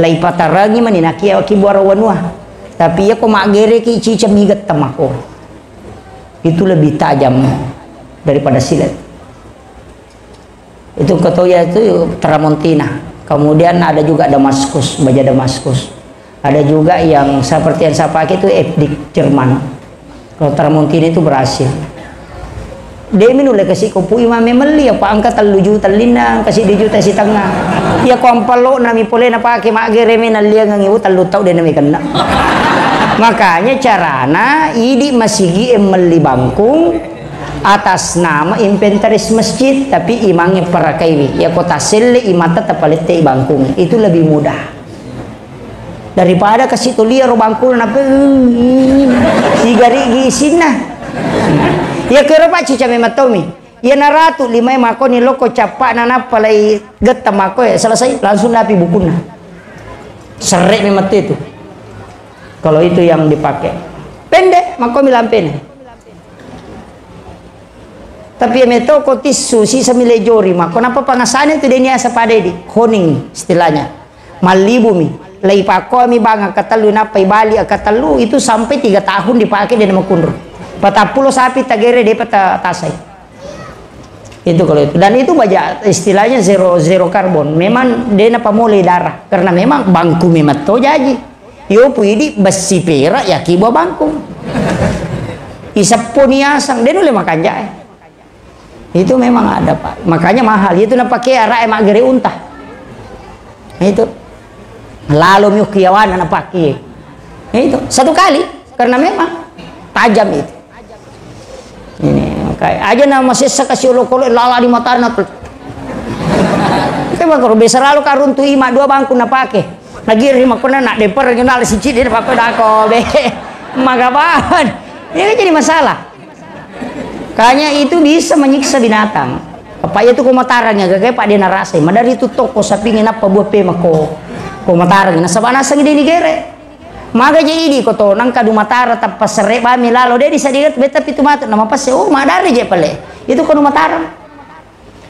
lai patarangi maninaki aki buara wanua tapi ya kok Mak Gere ki cica migat tamako itu lebih tajam daripada silet itu ketoya itu Tramontina kemudian ada juga Damaskus baja Damaskus ada juga yang seperti yang saya pakai itu Epdik Jerman kalau Tramontina itu berhasil dia minulai kasih kopu imam meli apa angka 3 juta linang kasih 2 juta si tengah ya kompalo nami pole na pakai Mak Gere menalia ngangiu 3 tahun dia nami kena makanya carana idi masih meli bangkung atas nama inventaris masjid tapi imangnya parakaiwi ya kota sele imata tapalite bangkung itu lebih mudah daripada kasih tulia ro bangkul napa si gari gisina ya kira Pak cica mematomi ya naratu 5 mako ni loko capak nana palai geta mako ya selesai langsung napi bukuna serek memat itu kalau itu yang dipakai pendek mako milampene tapi meto ko tisu si samile jori mako napa pangasane itu denia sapade di honing istilahnya malibumi lai pako mi banga katalu napa ibali akatalu itu sampai 3 tahun dipakai dan makundur 40 sapi tagere de pata tasai itu kalau itu dan itu baja istilahnya zero karbon memang dia napa mulai darah karena memang bangku memato jaji yo puidi besi perak ya kibo bangku isaponi asang dia nule makan jae itu memang ada Pak makanya mahal itu nak pakai arah Mak Gere unta itu lalu miukiawan nak pakai itu 1 kali karena memang tajam itu ini kayak aja nama sesa kasih ulok-ulok lala di mata anak kita kalau besar lalu karun tu ima 2 bangku nak pakai lagi rima kena nak deper kenal si cid dia pakai dako be magaban ini jadi masalah kayaknya itu bisa menyiksa binatang apa itu komatarangnya kayak Pak Dena rasai madari itu toko sapi apa buah pema ko komatarang na sabana sang di Gere maga jadi ko to nang kadu matara tappa sere ba milalo de disadigat beta pitu matu nama pas oh madari je pale itu ko matarang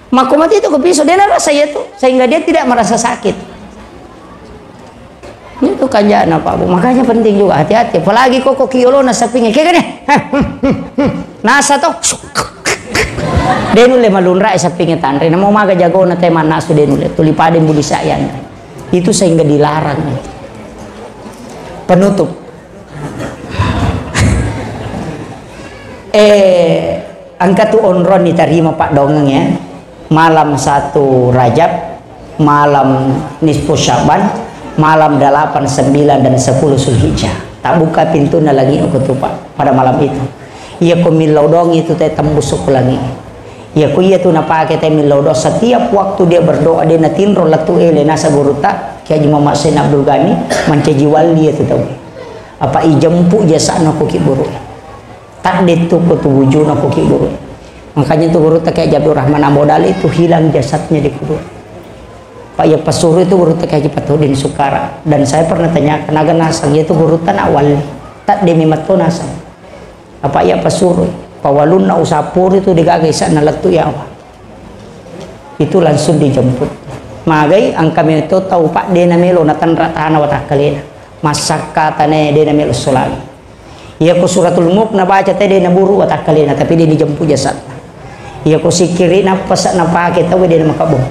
makomati itu ko piso Dena rasai itu sehingga dia tidak merasa sakit itu kanjana Pak Bu makanya penting juga hati-hati apalagi kok kiolo na sapinya kayak gini nasa to denule malunra sapinya tanre namo maga jago na tema nasu denule tulipaden budi sayan itu sehingga dilarang penutup angka tu onron diterima Pak dongeng ya malam 1 Rajab malam nisfu Syaban malam 8, 9 dan 10 Zulhijjah tak buka pintu na lagi aku tuh Pak pada malam itu iya ko milodong itu teh tembus ke lagi iya ko iya tuh napake teh milodong setiap waktu dia berdoa dia natinro latu ele nasa guruta Ki Haji Muhammad Sain Abdul Ghani manceji wali itu tahu apa ijempu jasa na ko ki buru tak detu ko tu wujuna ko ki buru makanya tuh guruta Ki Haji Abdul Rahman Ambodali itu hilang jasadnya di kubur Pak ya pasuruh itu guru Ki Haji Patudin Sukara dan saya pernah tanya kenaga nasang itu guru tan awal tak demi mato nasang apa ya pasuruh pawalun na usapur itu digagay sa nalatu ya itu langsung dijemput. Magai ang kami itu tahu pak dena melo natan ratana watakalina masaka tane dena melo solagi. Ia ko suratul mulk na baca tadi na buru watakalina tapi dia dijemput jasad. Ia ko sikiri na pasak na pakai tahu dia makabung.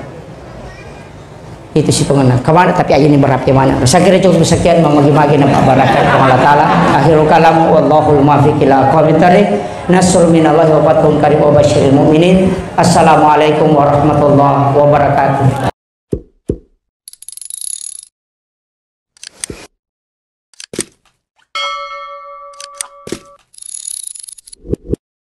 Itu si pengenal kemana tapi aja ini berapi mana. Saya kira cukup sekian magi-magi na barakat Allah taala. Akhirul kalam wallahul muwaffiq ila aqwamit thariq. Nasrul minallahi wa fathun qarib wa basyiril mu'minin. Assalamualaikum warahmatullahi wabarakatuh.